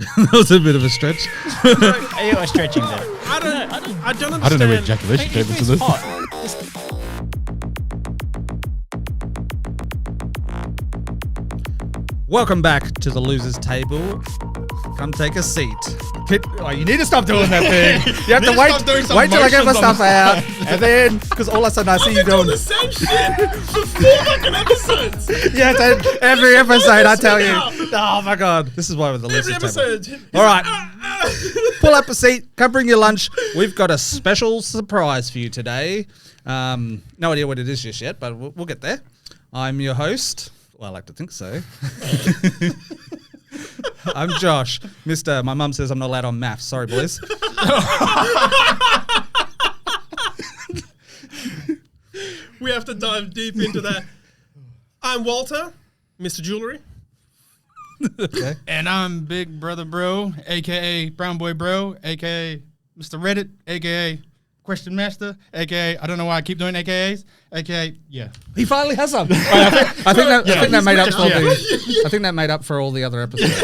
That was a bit of a stretch. You are stretching there. I don't understand. I don't know where ejaculation came into this. Welcome back to the Losers Table. Come take a seat. You need to stop doing that thing. You have to wait till I get my stuff out, and then because all of a sudden I see you doing the same shit for 4 fucking episodes. Yes, every episode I tell you. Oh my god, this is why we're the Losers Table. All right, pull up a seat. Come bring your lunch. We've got a special surprise for you today. No idea what it is just yet, but we'll get there. I'm your host. Well, I like to think so. I'm Josh. My mum says I'm not allowed on maths. Sorry, boys. We have to dive deep into that. I'm Walter, Mr. Jewelry. Okay. And I'm Big Brother Bro, a.k.a. Brown Boy Bro, a.k.a. Mr. Reddit, a.k.a. Question Master, a.k.a. I don't know why I keep doing a.k.a.s, a.k.a. Yeah. He finally has some. I think that made up for I think that made up for all the other episodes.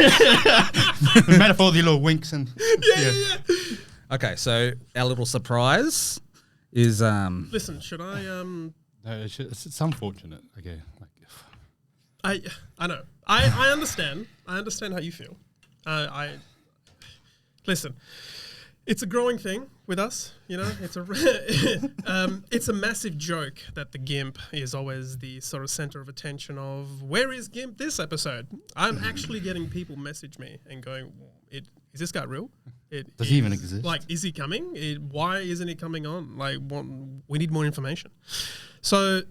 Made up for all the little winks and Yeah. Okay, so our little surprise is Listen, should I No, it's unfortunate. Okay. I know. I understand. I understand how you feel. Listen. It's a growing thing with us, you know. It's a massive joke that the Gimp is always the sort of center of attention of. Where is Gimp this episode? I'm actually getting people message me and going, "Is this guy real? Does he even exist? Like, is he coming? Why isn't he coming on? Like, we need more information." So,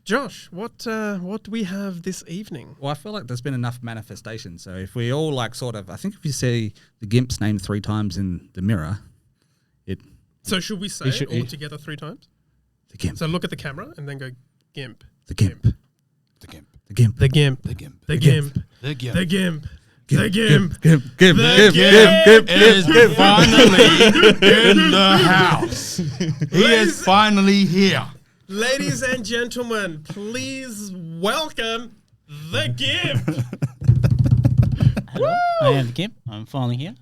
Josh, what do we have this evening? well, I feel like there's been enough manifestation. So if we all I think if you see the Gimp's name 3 times in the mirror, So should we say it all together 3 times? The Gimp. So look at the camera and then go Gimp. The Gimp. The Gimp. The Gimp. The Gimp. The Gimp. The Gimp. The Gimp. The Gimp. Gimp. The Gimp. Gimp. Gimp. The Gimp. Gimp. Is finally in the house. He is finally here. Ladies and gentlemen, please welcome the Gimp. Hello, I am the Gimp. I'm finally here.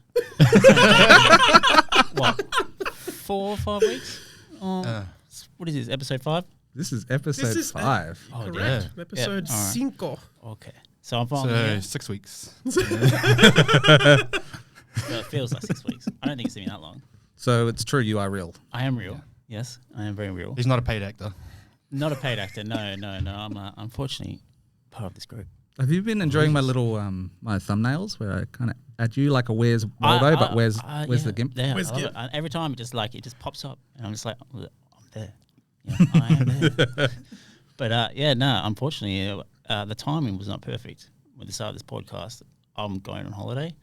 What? 4 or 5 weeks? What is this? Episode 5? This is episode 5. Correct. Episode Yeah. All right. 5. Okay. So I'm finally here. 6 weeks. Well, it feels like 6 weeks. I don't think it's been that long. So it's true, you are real. I am real. Yes, I am very real. He's not a paid actor. Not a paid actor. No. I'm unfortunately part of this group. Have you been enjoying my little my thumbnails where I kind of add you like a where's Waldo, but where's the Gimp? Yeah, Where's I love Gimp? it. And every time it just pops up, and I'm just like, I'm there. Yeah, I am there. But unfortunately, the timing was not perfect. With the start of this podcast, I'm going on holiday,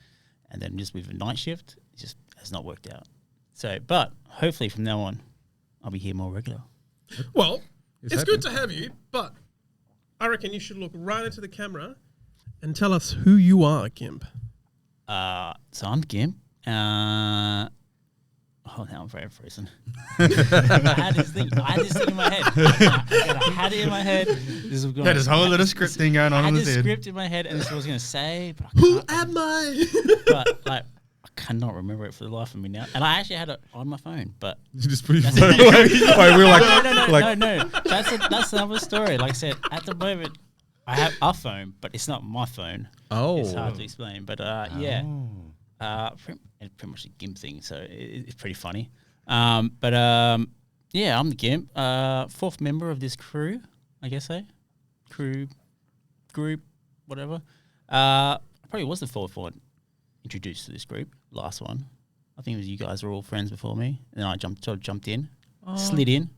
and then just with a night shift, it just has not worked out. So, but hopefully from now on, I'll be here more regular. Well, it's good to have you, but I reckon you should look right into the camera and tell us who you are, Gimp. So I'm Gimp. Now I'm very frozen. I had this thing in my head. I had it in my head. Had his whole little script thing going on in his I had head. this script in my head, and this is what I was going to say, but I Who can't. am I? But I cannot remember it for the life of me now. And I actually had it on my phone, but You just put your phone away. We were like, no. That's another story. Like I said, at the moment, I have a phone, but it's not my phone. oh. It's hard to explain, but it's pretty much a Gimp thing, so it's pretty funny. I'm the Gimp, 4th member of this crew, I guess crew, group, whatever. I probably was the 4th one introduced to this group, last one. I think it was you guys were all friends before me, and then I jumped in, slid in.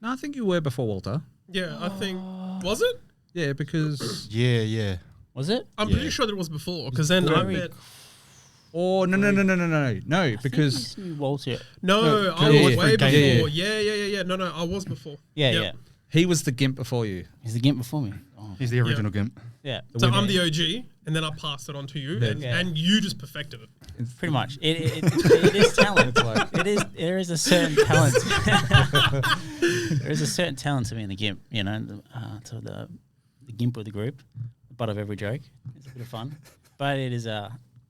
No, I think you were before Walter. Yeah, I think. Was it? Yeah, because... Yeah. Was it? I'm pretty sure that it was before, because then I met. Oh, no, because... Walter. No, I was way before. Yeah. No, I was before. Yeah. he was the Gimp before you. He's the Gimp before me. Oh. He's the original Gimp. Yeah. So I'm the OG, and then I passed it on to you, and you just perfected it. Pretty much. It is talent. There is a certain talent. There is a certain talent to me in the Gimp, you know, to the Gimp of the group, the butt of every joke. It's a bit of fun. But it is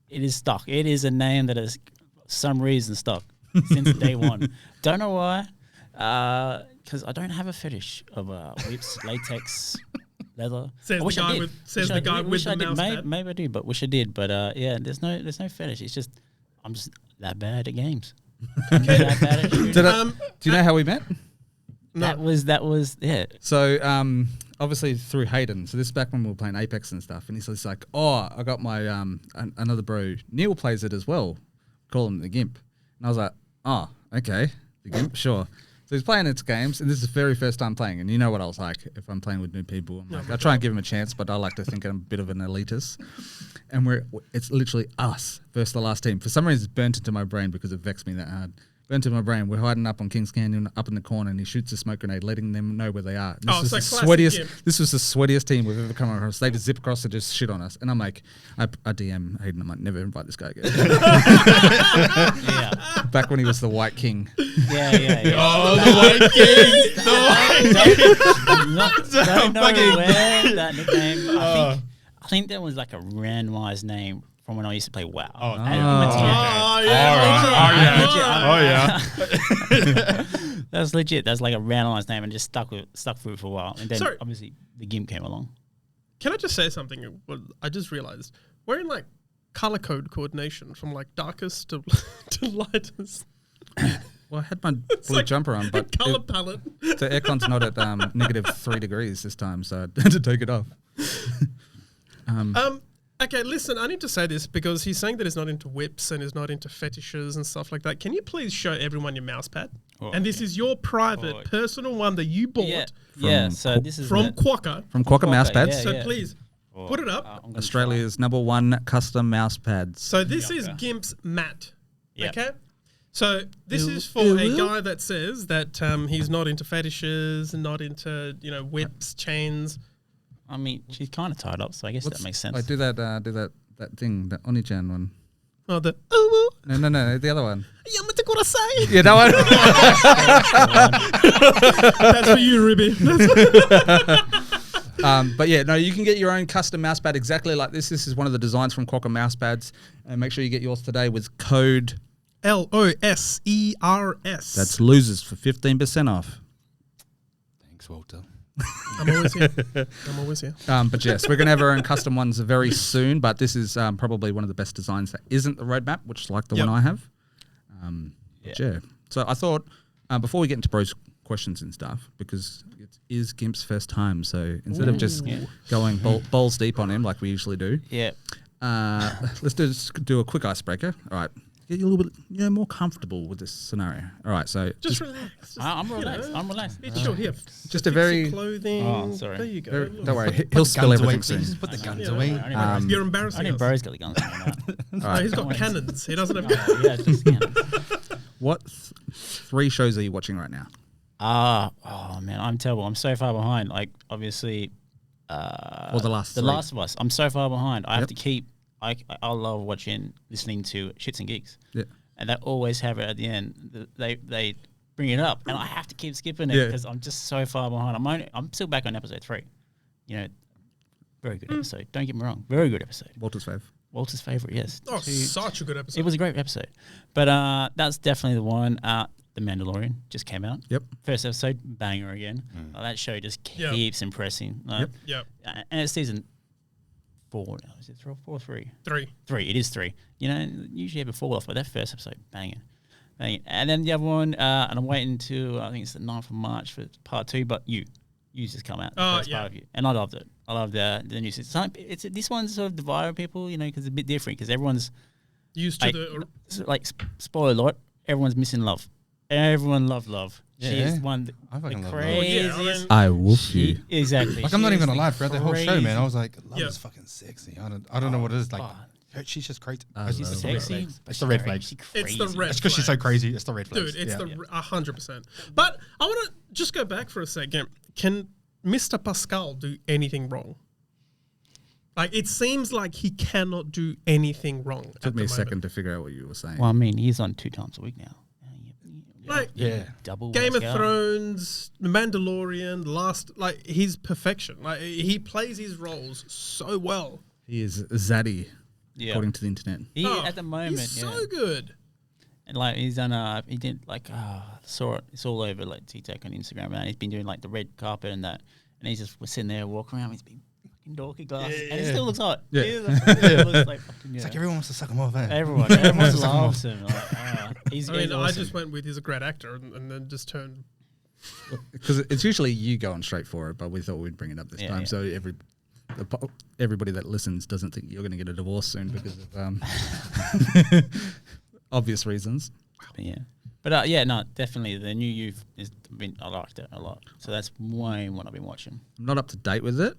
it is stuck. It is a name that has some reason stuck since day one. Don't know why. Because I don't have a fetish of whips, latex, leather. Says the guy with the mouse pad. Maybe I do, but wish I did. But yeah, there's no fetish. It's just I'm just that bad at games. That bad at shooting. Do you know how we met? No. That was yeah. So obviously through Hayden. So this is back when we were playing Apex and stuff. And he's just like, oh, I got my another bro. Neil plays it as well. Call him the Gimp. And I was like, oh, okay, the Gimp, sure. So he's playing its games, and this is the very first time playing. And you know what I was like if I'm playing with new people. I'm like, I try and give him a chance, but I like to think I'm a bit of an elitist. And it's literally us versus the last team. For some reason, it's burnt into my brain because it vexed me that hard. Burnt into my brain. We're hiding up on King's Canyon, up in the corner, and he shoots a smoke grenade, letting them know where they are. And it's like this was the sweatiest team we've ever come across. They just zip across and just shit on us. And I'm like, I DM Hayden. I'm like, never invite this guy again. Yeah. Back when he was the White King. Yeah. Oh, the White King. Don't know where that nickname. I think that was like a randomized name from when I used to play WoW. That's legit. That's like a randomized name and just stuck through for a while. And then obviously the Gimp came along. Can I just say something? Well, I just realized we're in like color code coordination from like darkest to lightest. Well, I had my blue jumper on, but color palette. The aircon's not at -3 degrees this time, so I had to take it off. Okay, listen, I need to say this because he's saying that he's not into whips and he's not into fetishes and stuff like that. Can you please show everyone your mouse pad? And this is your private, personal one that you bought. So this is from Quokka. From Quokka mouse pads. So please, put it up. Australia's #1 custom mouse pads. So this is Gimp's mat. Okay? So this is for a guy that says that he's not into fetishes, not into, whips, chains. I mean, she's kind of tied up, so I guess that makes sense. Like do that thing, the Oni-chan one. Oh, the No, the other one. Yamate Yeah, that one. That's for you, Ruby. But yeah, no, you can get your own custom mouse pad exactly like this. This is one of the designs from Quokka mouse pads. And make sure you get yours today with code LOSERS. That's losers for 15% off. Thanks, Walter. I'm always here. But yes, we're going to have our own custom ones very soon. But this is probably one of the best designs that isn't the roadmap, which is like the one I have. Yeah. So I thought before we get into bros questions and stuff, because it is Gimp's first time, so instead of just going balls deep on him like we usually do, let's do a quick icebreaker. All right. Get you a little bit more comfortable with this scenario. All right, so just relax. I'm relaxed. I'm relaxed. Here. Just a very clothing. Oh, sorry. There you go. Don't worry, he'll spill everything soon. Just put the guns away. You're embarrassing. I think us. Bro's got the guns. No, he's got cannons. He doesn't have guns. Just cannons. What 3 shows are you watching right now? Oh man, I'm terrible. I'm so far behind. Like obviously, or the last of Us. I'm so far behind. I have to keep. I love listening to Shits and Geeks. Yeah. And they always have it at the end. They bring it up, and I have to keep skipping it because I'm just so far behind. I'm still back on episode 3. Very good episode. Don't get me wrong. Very good episode. Walter's favorite, yes. Oh, such a good episode. It was a great episode. But that's definitely the one. The Mandalorian just came out. Yep. First episode, banger again. That show just keeps impressing. Yep. And it's season 4 now. Is it 4 or 3? 3. 3. It is 3. Usually have a fall off, but that first episode, banging. And then the other one, and I'm waiting to, I think it's the 9th of March for part 2, but You just come out. Part of You. And I loved it. I love the new season. This one's sort of divided people, because it's a bit different, because everyone's used to spoiler alert, everyone's missing love. Everyone loved love. Yeah. She's one the craziest. I wolf you. Exactly. Like I'm not even gonna lie, throughout the whole show, man, I was like, love Yeah. is fucking sexy. I don't know what it is. Like, she's just crazy. She's sexy. It's the red flags. It's the red. It's because she's so crazy. It's the red flags. Dude, it's 100%. But I want to just go back for a second. Can Mr. Pascal do anything wrong? Like, it seems like he cannot do anything wrong. Took me a second to figure out what you were saying. Well, I mean, he's on 2 times a week now. Like, double Game of Thrones, The Mandalorian, he's perfection. Like, he plays his roles so well. He is zaddy. Yeah. according to the internet. At the moment, he's yeah. so good. And like he's done, he did like, saw it. It's all over like TikTok and Instagram, and he's been doing like the red carpet and that. And he's just was sitting there walking around. He's been fucking dorky glasses, and he still looks hot. Yeah. He looks like fucking, It's like everyone wants to suck him off, eh? everyone loves him. Like, he's I mean, he's I awesome. just went with he's a great actor, and then just turned. Because it's usually you going straight for it, but we thought we'd bring it up this Yeah, time, yeah. so everybody that listens doesn't think you're going to get a divorce soon because of obvious reasons. But yeah, no, definitely the new youth I liked it a lot. So that's way what I've been watching. I'm not up to date with it,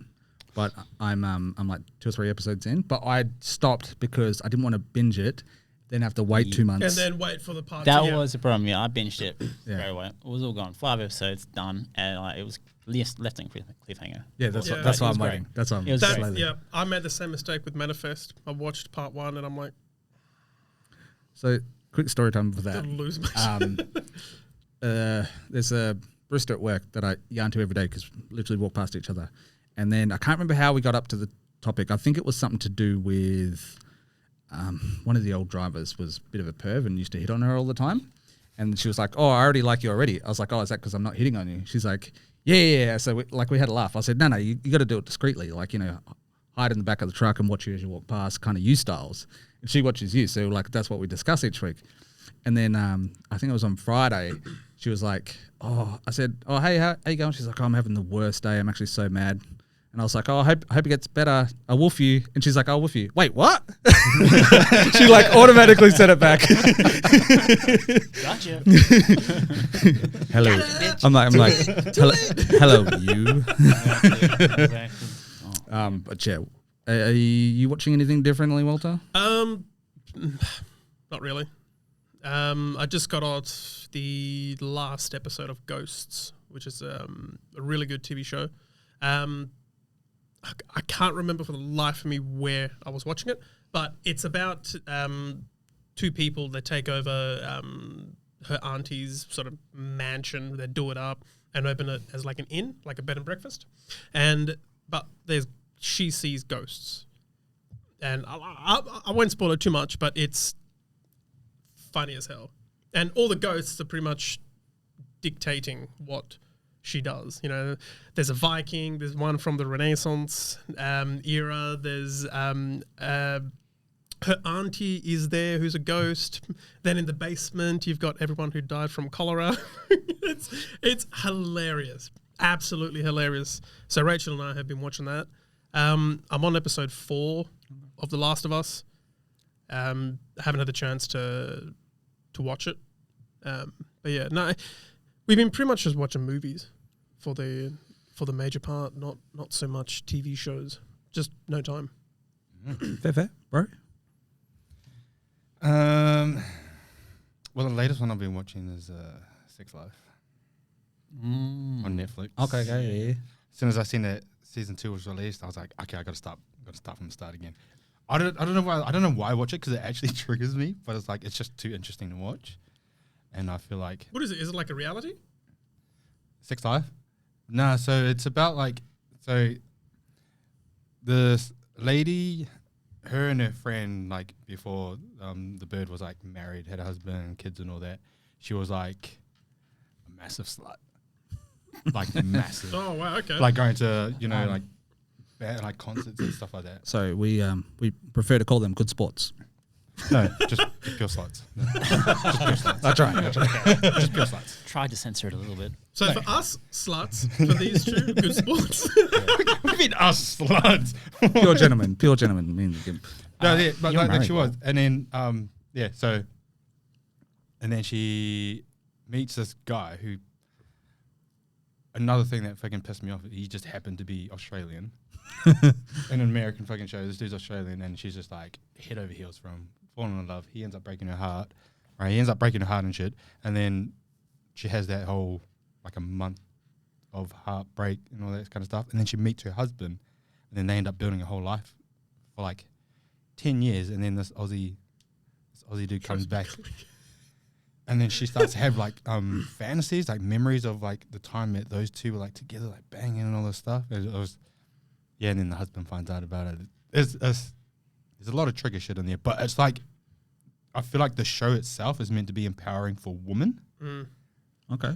but I'm like 2 or 3 episodes in. But I stopped because I didn't want to binge it, then have to wait 2 months. And then wait for the part. That two, yeah. was the problem. Yeah, I binged it Yeah. straight away. It was all gone. 5 episodes done, and it was left in cliffhanger. Yeah, that's Yeah. that's why It was I'm waiting. great. That's why I'm It was That, great. yeah, I made the same mistake with Manifest. I watched part 1 and I'm like, So quick story time for that. gonna lose my There's a barista at work that I yarn to every day because literally walk past each other. And then I can't remember how we got up to the topic. I think it was something to do with one of the old drivers was a bit of a perv and used to hit on her all the time. And she was like, "Oh, I already like you already." I was like, "Oh, is that because I'm not hitting on you?" She's like, "Yeah." So we had a laugh. I said, "No, you got to do it discreetly. Like, hide in the back of the truck and watch you as you walk past, kind of you styles." And she watches you. So like that's what we discuss each week. And then I think it was on Friday. She was like, "Oh," I said, "Oh, hey, how you going?" She's like, "Oh, I'm having the worst day. I'm actually so mad." And I was like, "Oh, I hope it gets better. I'll woof you." And she's like, "I'll woof you." Wait, what? She like automatically said it back. Gotcha. Hello. I'm like, hello, you. Exactly. But yeah, are you watching anything differently, Walter? Not really. I just got out the last episode of Ghosts, which is a really good TV show. I can't remember for the life of me where I was watching it, but it's about 2 people that take over her auntie's sort of mansion. They do it up and open it as like an inn, like a bed and breakfast. But she sees ghosts, and I won't spoil it too much, but it's funny as hell. And all the ghosts are pretty much dictating what she does. There's a Viking, there's one from the Renaissance era, there's her auntie is there who's a ghost. Then in the basement you've got everyone who died from cholera. It's hilarious, absolutely hilarious. So Rachel and I have been watching that. I'm on episode 4 of The Last of Us. I haven't had the chance to watch it, but yeah, no, we've been pretty much just watching movies for the major part, not so much TV shows. Just no time. Fair, bro. Well, the latest one I've been watching is Sex Life on Netflix. Okay, yeah. As soon as I seen that season 2 was released, I was like, okay, I got to start from the start again. I don't know why I watch it because it actually triggers me, but it's just too interesting to watch, and I feel like What is it? Is it like a reality? Sex Life. No, so it's about this lady, her and her friend, like before the bird was like married, had a husband and kids and all that. She was like a massive slut, like massive. Oh wow, okay. Like going to like concerts and stuff like that. So we prefer to call them good sports. No, just pure sluts. No, just pure sluts. That's right. Just pure sluts. Tried to censor it a little bit. So for us sluts, for these 2, good sports. What do you mean us sluts? Pure gentleman means Gimp. No, yeah, but you're like she married, was, and then and then she meets this guy who. Another thing that fucking pissed me off, he just happened to be Australian. In an American fucking show, this dude's Australian, and she's just like head over heels for him, falling in love. He ends up breaking her heart, right? He ends up breaking her heart and shit, and then she has that whole like a month of heartbreak and all that kind of stuff, and then she meets her husband, and then they end up building a whole life for like 10 years, and then this Aussie dude comes back. And then she starts to have like fantasies, like memories of like the time that those 2 were like together, like banging and all this stuff. It was, yeah. And then the husband finds out about it. It's there's a lot of trigger shit in there, but it's like, I feel like the show itself is meant to be empowering for women. Okay.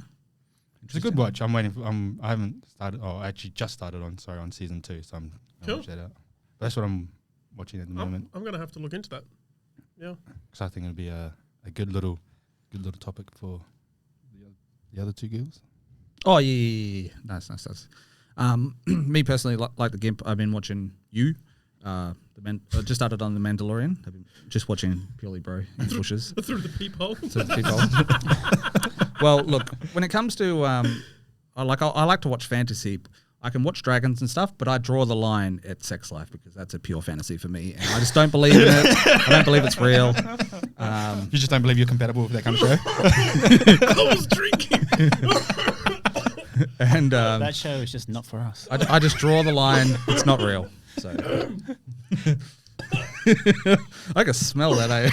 It's a good watch. I'm waiting for, I haven't started, I actually just started on season 2, so I'm going to watch that out. But that's what I'm watching at the moment. I'm going to have to look into that. Yeah. Because I think it'll be a good little topic for the other 2 girls. Oh, yeah. Nice. Me personally, like the Gimp, I've been watching you. I just started on The Mandalorian. I've been just watching purely bro in the bushes. Through the peephole. Well, look, when it comes to, I like to watch fantasy. I can watch dragons and stuff, but I draw the line at sex life because that's a pure fantasy for me, and I just don't believe in it. I don't believe it's real. You just don't believe you're compatible with that kind of show? I was drinking. And that show is just not for us. I just draw the line. It's not real. So I can smell that.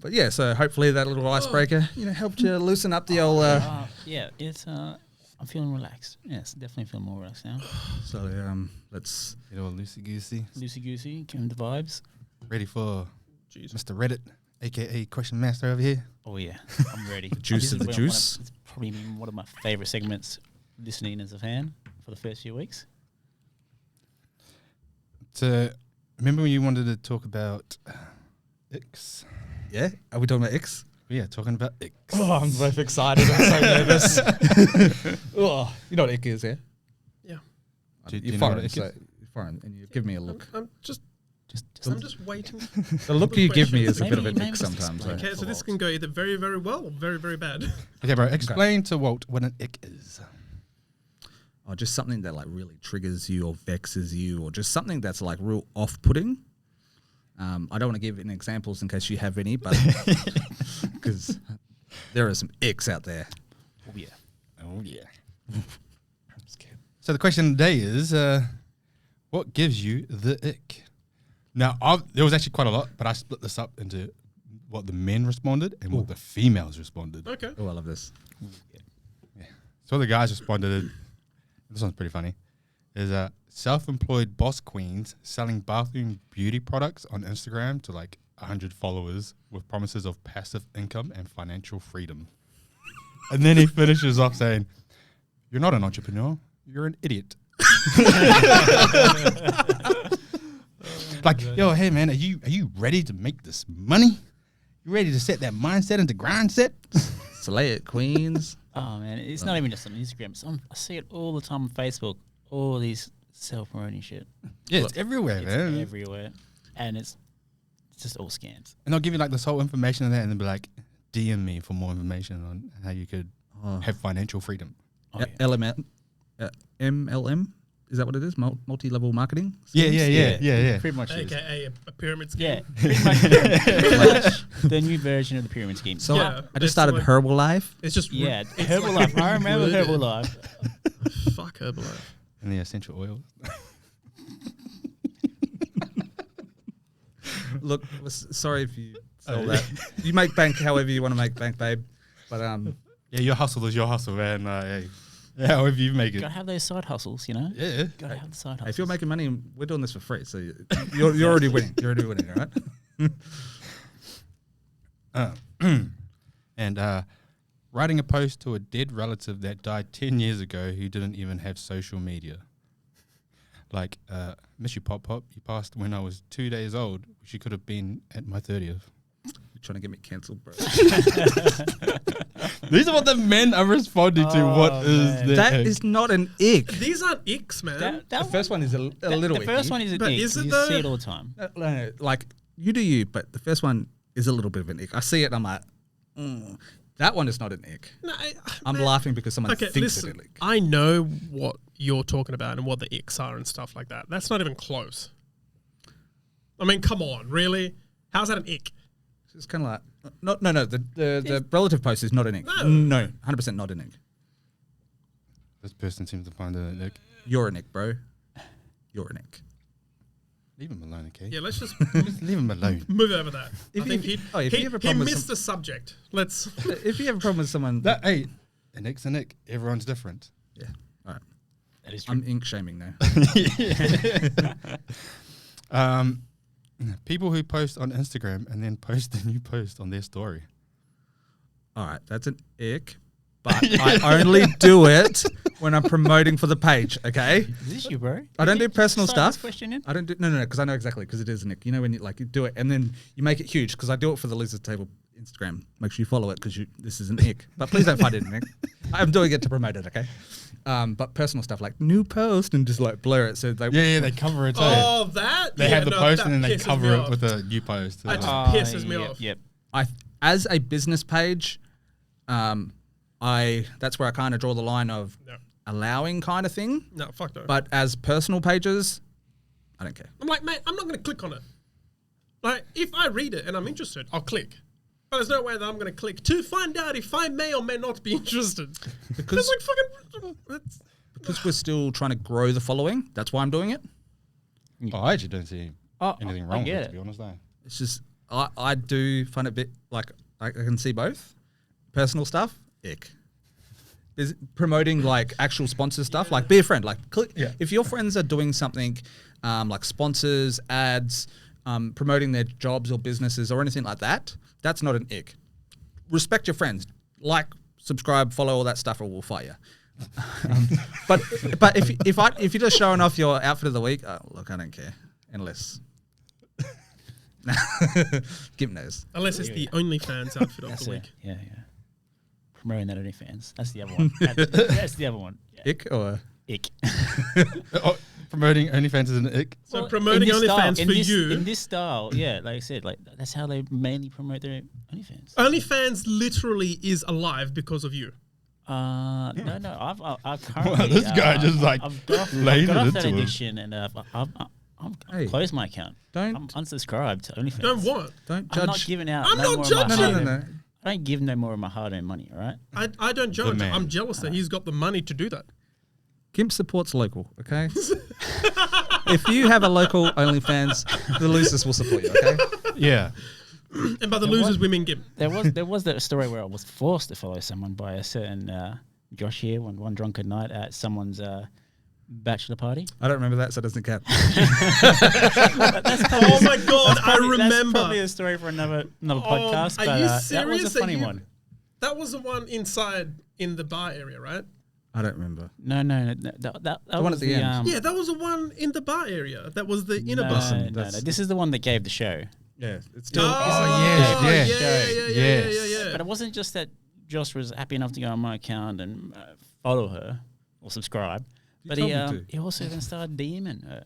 But yeah, so hopefully that little icebreaker, helped you loosen up the old. Yeah, it's. I'm feeling relaxed. Yes, definitely feeling more relaxed now. So let's Get all loosey goosey. Loosey goosey, giving the vibes. Ready for Mr. Reddit, aka Question Master over here. Oh yeah, I'm ready. Juice of the juice. It's probably been one of my favorite segments. Listening as a fan for the first few weeks. So, remember when you wanted to talk about Icks? Yeah, are we talking about X? Yeah, talking about Icks. Oh, I'm both excited. I'm so nervous. Oh, you know what Ick is, yeah? Yeah. Do You're you know what foreign, Ick so is? you're foreign, and you give me a look. I'm just waiting. The look you give me is a bit of Maybe- an maybe ick just sometimes. explain Okay, so this can go either very, very well or very, very bad. Okay, bro, explain to Walt what an Ick is. Or just something that like really triggers you or vexes you, or just something that's like real off-putting. I don't want to give any examples in case you have any, but because there are some icks out there. Oh yeah. Oh, yeah. So the question today is, what gives you the ick? Now, there was actually quite a lot, but I split this up into what the men responded and what the females responded. Okay. Oh, I love this. So the guys responded, this one's pretty funny, is self-employed boss queens selling bathroom beauty products on Instagram to like 100 followers with promises of passive income and financial freedom. And then he finishes off saying, "You're not an entrepreneur, you're an idiot." Like, yo, hey man, are you ready to make this money? You ready to set that mindset into grind set? Slay it, queens. Oh man, it's not even just on Instagram. I see it all the time on Facebook. All these self-promoting shit. Yeah, it's everywhere, It's man. everywhere, and it's just all scams. And they'll give you like this whole information on that and they'll be like, DM me for more information on how you could have financial freedom. Oh, yeah. MLM? Is that what it is? Multi-level marketing? Yeah. Pretty much is. AKA a pyramid Yeah, scheme. pretty much the new version of the pyramid scheme. So Yeah, I just started like- Herbalife. It's just Yeah, it's Herbalife. like I remember worded. Herbalife. Fuck Herbalife. And the essential oils. Look, sorry if you sell that. You make bank however you want to make bank, babe. But Yeah, your hustle is your hustle, man. Yeah, however you make it. Gotta have those side hustles, you know. Yeah. Gotta have the side hustles. if you're making money, we're doing this for free. So you're already winning. You're already winning, all right? And writing a post to a dead relative that died 10 years ago who didn't even have social media. Like, miss you, Pop Pop. You passed when I was 2 days old. She could have been at my 30th. You're trying to get me cancelled, bro. These are what the men are responding to. What Oh, is man. that? That is not an ick. These aren't icks, man. The first one is a little The first one is a But dick. is it You though? see it all the time. No, like, you do you, but the first one is a little bit of an ick. I see it and I'm like, that one is not an ick. No, I'm man. laughing because someone Okay, thinks listen. it's an ick. I know what you're talking about and what the icks are and stuff like that. That's not even close. I mean, come on, really? How's that an ick? It's kind of like, no. The relative post is not an ick. No. No, 100% not an ick. This person seems to find it like, You're an ick, bro. You're an ick. leave him alone, okay? Yeah, let's just Just leave him alone. move over that. If I you- think if you have a he problem with missed the subject. Let's. If you have a problem with someone, Hey, an ick's an ick. Everyone's different. yeah, all right. That is true. I'm ink shaming now. People who post on Instagram and then post a new post on their story. All right, that's an ick, but I only do it when I'm promoting for the page. Okay, Is this you, bro? I don't do personal Slide stuff. this question in? I don't do no, because I know exactly because it is an ick. You know when you like you do it and then you make it huge because I do it for the Losers Table Instagram. Make sure you follow it because this is an ick. But please don't find it an ick. I'm doing it to promote it. Okay, but personal stuff like new post and just like blur it so they They cover it. Oh, that? They have the post that and then they pisses cover me it off. with a new post. I just pisses me off. Yep. as a business page, that's where I kind of draw the line of No. allowing kind of thing. No, fuck no. But as personal pages, I don't care. I'm like, mate, I'm not going to click on it. Like, if I read it and I'm interested, I'll click. But there's no way that I'm going to click to find out if I may or may not be interested. Because That's like fucking... because we're still trying to grow the following. That's why I'm doing it. Oh, I actually don't see anything wrong with get it, it. to be honest. It's just I do find it a bit like I can see both. Personal stuff, ick. Is promoting like actual sponsor stuff, like be a friend. Like if your friends are doing something like sponsors, ads, promoting their jobs or businesses or anything like that, that's not an ick. Respect your friends. Like, subscribe, follow all that stuff, or we'll fight you. But if you're just showing off your outfit of the week, look, I don't care unless Gimp knows. Unless it's the OnlyFans outfit of That's the it. week. Yeah. Promoting that OnlyFans. That's the other one. That's the other one. Yeah. Ick or Ick. Promoting OnlyFans is an ick. So Well, promoting in this style- OnlyFans in for this- you... in this style, yeah, like I said, like that's how they mainly promote their OnlyFans. OnlyFans literally is alive because of you. No, I've currently this guy just like I've got laid off it that into him. addiction and I'm Hey, closed my account. don't- I'm unsubscribed to OnlyFans. Don't what? don't I'm not judge. giving out. I'm no not more judging. Of my No. hard-earned- I don't give no more of my hard-earned money. All right. I don't judge. man. I'm jealous that he's got the money to do that. Gimp supports local, okay? If you have a local OnlyFans, the Losers will support you, okay? Yeah. And by the losers, we mean Gimp. There was that story where I was forced to follow someone by a certain Josh here one drunken night at someone's bachelor party. I don't remember that, so it doesn't count. Oh my god, I That's remember. probably a story for another podcast. Are But you that was serious a that funny you- one. That was the one inside in the bar area, right? I don't remember. No. That one was at the end. Yeah, that was the one in the bar area. That was the inner No, bar. no. that's- This is the one that gave the show. Yeah, it's Oh, still. yeah. But it wasn't just that Josh was happy enough to go on my account and follow her or subscribe, but told me to. he also then started DMing her.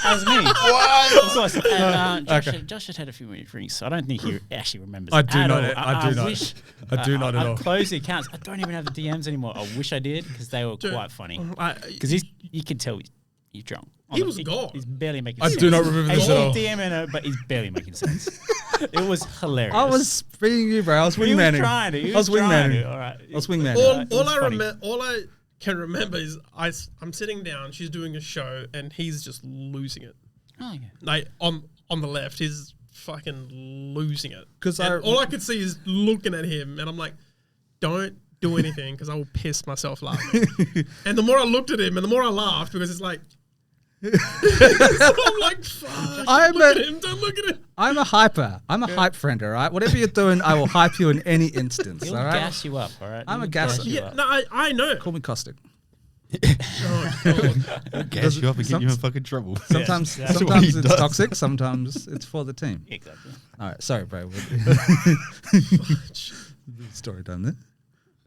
As me. What? Of course. And, Josh had had a few drinks, so I don't think he actually remembers. I do at not. all. I do not. wish- I do not at all. I've closed the accounts. I don't even have the DMs anymore. I wish I did because they were Dude, quite funny. I- Because you could tell he's drunk. He was gone. He's barely making I sense. do not remember this He's at all. DMing her, but he's barely making sense. It was hilarious. I was being you, bro. I was He was wingmanning. trying to. I was wingmanning. All right. I was wingmanning. All I can remember is I'm sitting down. She's doing a show, and he's just losing it. Oh, yeah. Like on the left, he's fucking losing it. 'Cause And all I could see is looking at him, and I'm like, don't do anything because I will piss myself laughing. And the more I looked at him, and the more I laughed because it's like. I'm like, fuck. I'm Look at him. Don't look at him. I'm a hyper. I'm a hype friend, all right? Whatever you're doing, I will hype you in any instance, He'll all right? gas you up, all right? I'm a He'll gasser. gas you Yeah, up. no, I know. Call me caustic. Oh, God. Gas you up and get you in fucking trouble. Sometimes, that's what sometimes he it's does. toxic. Sometimes it's for the team. Exactly. All right, sorry, bro. Story done there.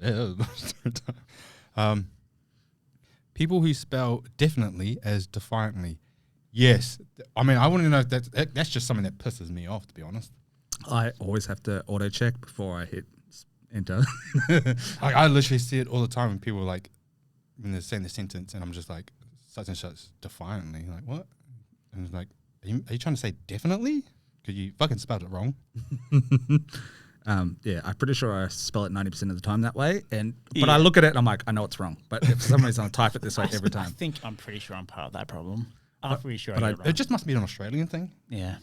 Yeah, that was people who spell definitely as defiantly. Yes. I mean, I want to know if that's just something that pisses me off, to be honest. I always have to auto check before I hit enter. Like, I literally see it all the time when people are like, when they're saying the sentence, and I'm just like, such and such defiantly. Like, what? And it's like, are you trying to say definitely? Because you fucking spelled it wrong. Yeah, I'm pretty sure I spell it 90% of the time that way. But Yeah. I look at it and I'm like, I know it's wrong. But if for some reason I type it this way every I time. think I'm pretty sure I'm part of that problem. I'm pretty sure but I I- get it wrong. It just must be an Australian thing. Yeah.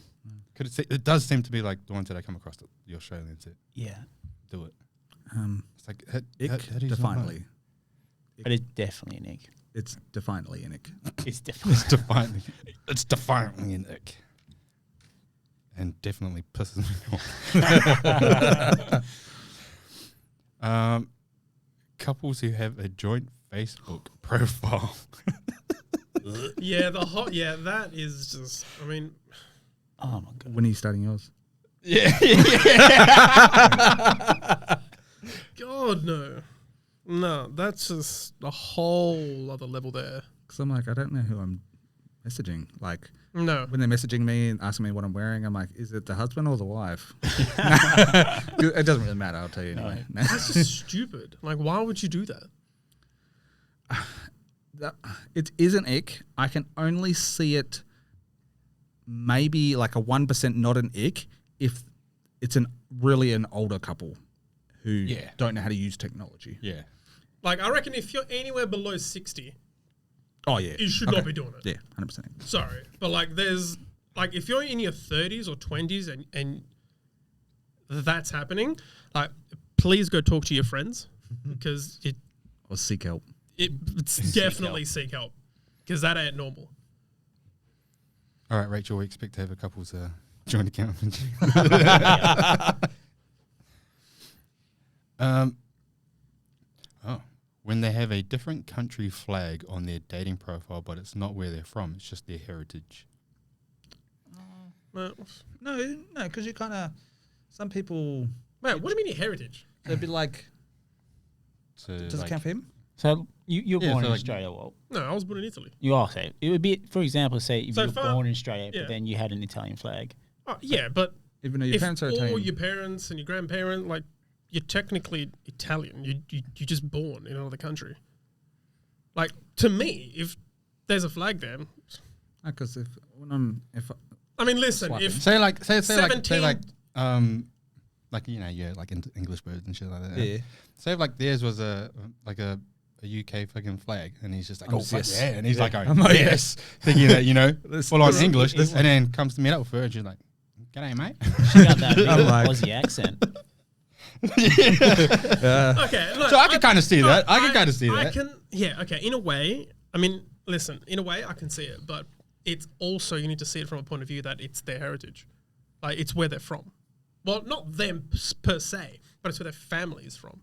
It does seem to be like the ones that I come across, the Australians that Yeah. do it. Um, It's like, ick how do you spell that? defiantly. But it's definitely an ick. It's defiantly an ick. It's definitely. It's defiantly an ick. And definitely pisses me off. Couples who have a joint Facebook profile. Yeah, that is just. I mean, Oh my god. When are you starting yours? Yeah. God no, that's just a whole other level there. Because I'm like, I don't know who I'm messaging. Like, No, when they're messaging me and asking me what I'm wearing, I'm like, is it the husband or the wife? It doesn't really matter, I'll tell you anyway. that's just stupid. Like, why would you do that? It is an ick. I can only see it maybe like a 1% not an ick if it's really an older couple who don't know how to use technology. Yeah. Like, I reckon if you're anywhere below 60, Oh, yeah. you should not be doing it. Yeah, 100%. Sorry, but like, there's like, if you're in your 30s or 20s and that's happening, like, please go talk to your friends because Or seek help. it's definitely seek help because that ain't normal. All right, Rachel, we expect to have a couple's joint account. When they have a different country flag on their dating profile, but it's not where they're from, it's just their heritage. Well, No, because you kind of, some people, wait, what do you mean your heritage? they'd be like, So does like, it count for him? So you're Yeah, born so in like- Australia. Well, No, I was born in Italy. you are. Say it would be, for example, say if So you if were I- born in Australia, yeah. but then you had an Italian flag. Oh, yeah, but Even though your if parents are all Italian. your parents and your grandparents, like, you're technically Italian. You're just born in another country. Like, to me, if there's a flag there, Because if I mean, listen, Swapping. if say like 17 you know, yeah, like English words and shit like that. yeah, Say if like theirs was a UK fucking flag, and he's just like, Oh, oh fuck yes. yeah, and he's like, oh, Oh, yes, thinking that, you know, full on this- English, and then comes to meet up with her, and she's like, g'day mate. She got that big I'm like- Aussie accent. okay, look, So I can kind of see that. I can kind of see I that. can, yeah, okay. In a way, I mean, listen, in a way, I can see it, but it's also you need to see it from a point of view that it's their heritage, like it's where they're from. Well, not them per se, but it's where their family is from.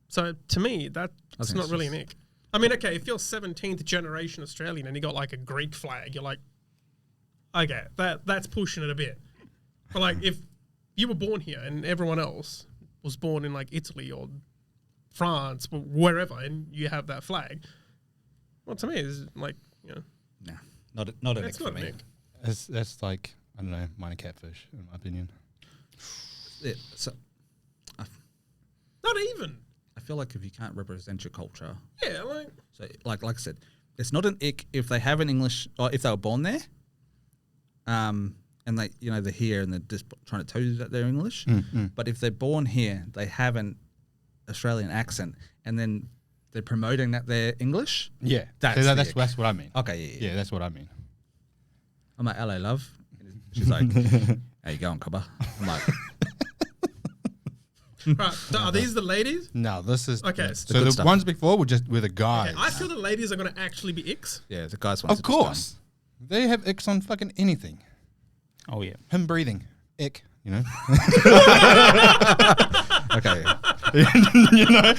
So to me, that's think not it's really an just- ick. I mean, okay, if you're 17th generation Australian and you got like a Greek flag, you're like, okay, that's pushing it a bit. But like, if you were born here and everyone else was born in like Italy or France, or wherever, and you have that flag, well, to me, it's like, you know, nah, not an ick that's for not an me. ick. That's like, I don't know, minor catfish in my opinion. Yeah, so Not even. I feel like if you can't represent your culture, Yeah, like, so like I said, it's not an ick if they have an English or if they were born there, and they they're here and they're just trying to tell you that they're English. But if they're born here, they have an Australian accent, and then they're promoting that they're English. Yeah, That's so the that's ick. what I mean. Okay, yeah. Yeah, that's what I mean. I'm like, hello, love. She's like, how you going, cobber? I'm like, right, so are these the ladies? No, this is Okay, the So good the stuff. ones before were just with the guys. Okay, I feel the ladies are going to actually be icks. yeah, the guys want Of course, they have icks on fucking anything. Oh yeah. Him breathing, ick. You know. Okay. You know.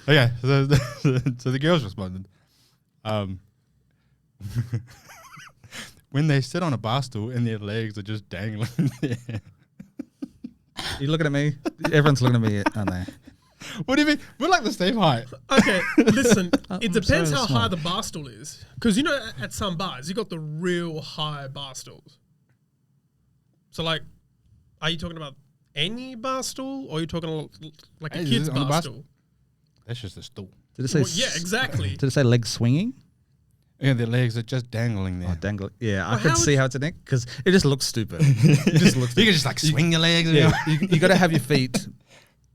Okay, so the girls responded. When they sit on a bar stool and their legs are just dangling there. You looking at me? Everyone's looking at me, aren't they? What do you mean? We're like the same height. Okay, listen, it I'm depends so how small. high the bar stool is. Because, you know, at some bars, you got the real high bar stools. So, like, are you talking about any bar stool or are you talking like a Hey, is kid's it on the bar bar stool? That's just a stool. Did it say? Well, yeah, exactly. Did it say legs swinging? Yeah, their legs are just dangling there. Oh, dangle. Yeah, I Well, could how see would- how it's a neck because it just looks stupid. It just looks. You can just like swing your legs. And Yeah, you got to have your feet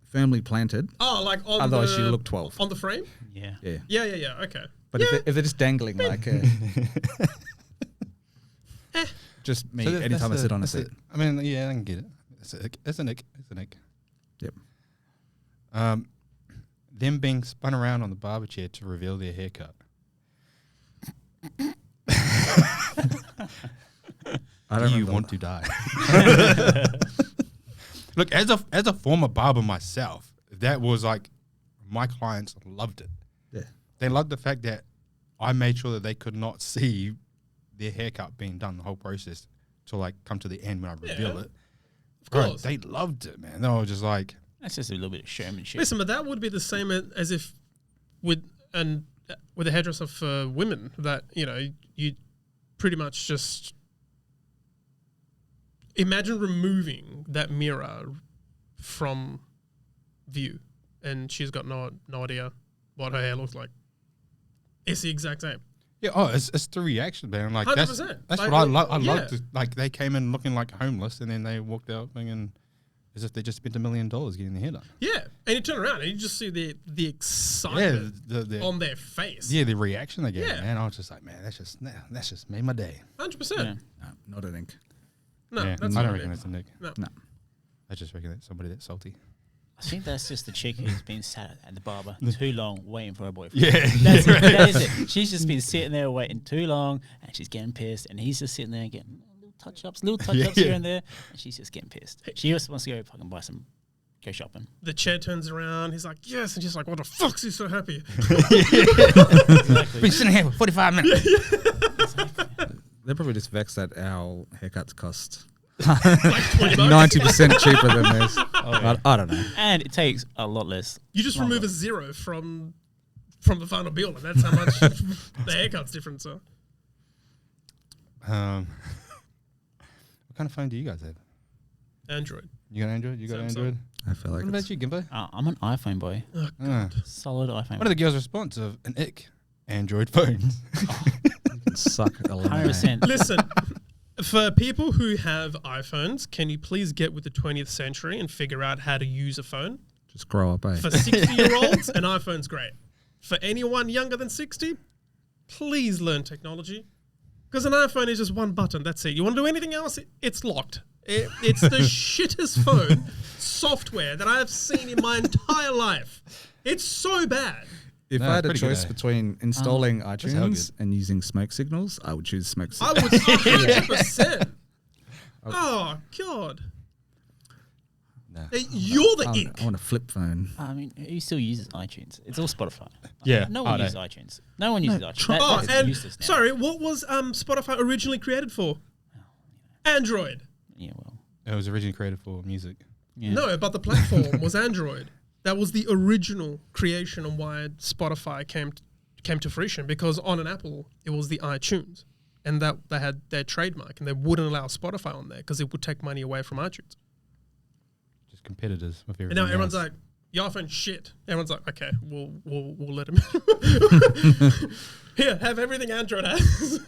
firmly planted. Oh, like on Otherwise the... you look 12. On the frame? Yeah. Yeah, Yeah, okay. but Yeah. if they're just dangling like, just me. Anytime I sit on a seat. I mean, yeah, I can get it. It's an ick. It's an ick. Yep. them being spun around on the barber chair to reveal their haircut. I don't Do you remember want to die? Look, as a former barber myself, that was like my clients loved it. Yeah. They loved the fact that I made sure that they could not see their haircut being done, the whole process, to like come to the end when I reveal it. Of course. They loved it, man. They were just like, That's just a little bit of showmanship. Listen, but that would be the same as if with a hairdresser for women that, you know, you pretty much just imagine removing that mirror from view and she's got no idea what her hair looks like. It's the exact same. yeah, it's the reaction, man. Like 100%. that's Like, what I love. I yeah. love to, like, they came in looking like homeless and then they walked out thinking as if they just spent $1 million getting their hair done. Yeah, and you turn around and you just see the excitement the on their face. yeah, the reaction they gave, Yeah. man. I was just like, man, that's just made my day. 100%. Yeah. No, not an ink. No, yeah, that's I not don't it. reckon it's a Nick. No. No. I just reckon it's somebody that's salty. I think that's just the chick who's been sat at the barber too long waiting for her boyfriend. Yeah, That's it. That is it. She's just been sitting there waiting too long and she's getting pissed and he's just sitting there getting little touch-ups here and there and she's just getting pissed. She just wants to go fucking go shopping. The chair turns around. He's like, yes. And she's like, what the fuck's he so happy? Been sitting here for 45 minutes. They're probably just vexed that our haircuts cost Like $20. 90% cheaper than theirs. I don't know. And it takes a lot less. You just longer. remove a zero from the final bill, and that's how much the haircut's different. So What kind of phone do you guys have? Android. You got Android? You got Samsung. Android? I feel like What about it's, you, Gimpo? I'm an iPhone boy. Solid iPhone. What are the girls' response of an ick? Android phones. you can suck a lemonade. 100%. Listen, for people who have iPhones, can you please get with the 20th century and figure out how to use a phone? Just grow up, eh? For 60-year-olds, an iPhone's great. For anyone younger than 60, please learn technology. Because an iPhone is just one button. That's it. You want to do anything else? It's locked. It's the shittest phone software that I have seen in my entire life. It's so bad. If No, I had a pretty good, choice eh? between installing how iTunes and using smoke signals, I would choose smoke I signals. would 100%. Oh, God. Nah. You're the ick. I want a flip phone. I mean, who still uses iTunes? It's all Spotify. Yeah, No one I uses iTunes. No one uses iTunes. Oh, That's and useless now. sorry, what was Spotify originally created for? Android. Yeah, well. It was originally created for music. Yeah. No, but the platform was Android. That was the original creation on why Spotify came to fruition, because on an Apple, it was the iTunes. And that they had their trademark, and they wouldn't allow Spotify on there because it would take money away from iTunes. Just competitors with everything. And now everyone's else. like, your iPhone shit. Everyone's like, okay, we'll let him. Here, have everything Android has.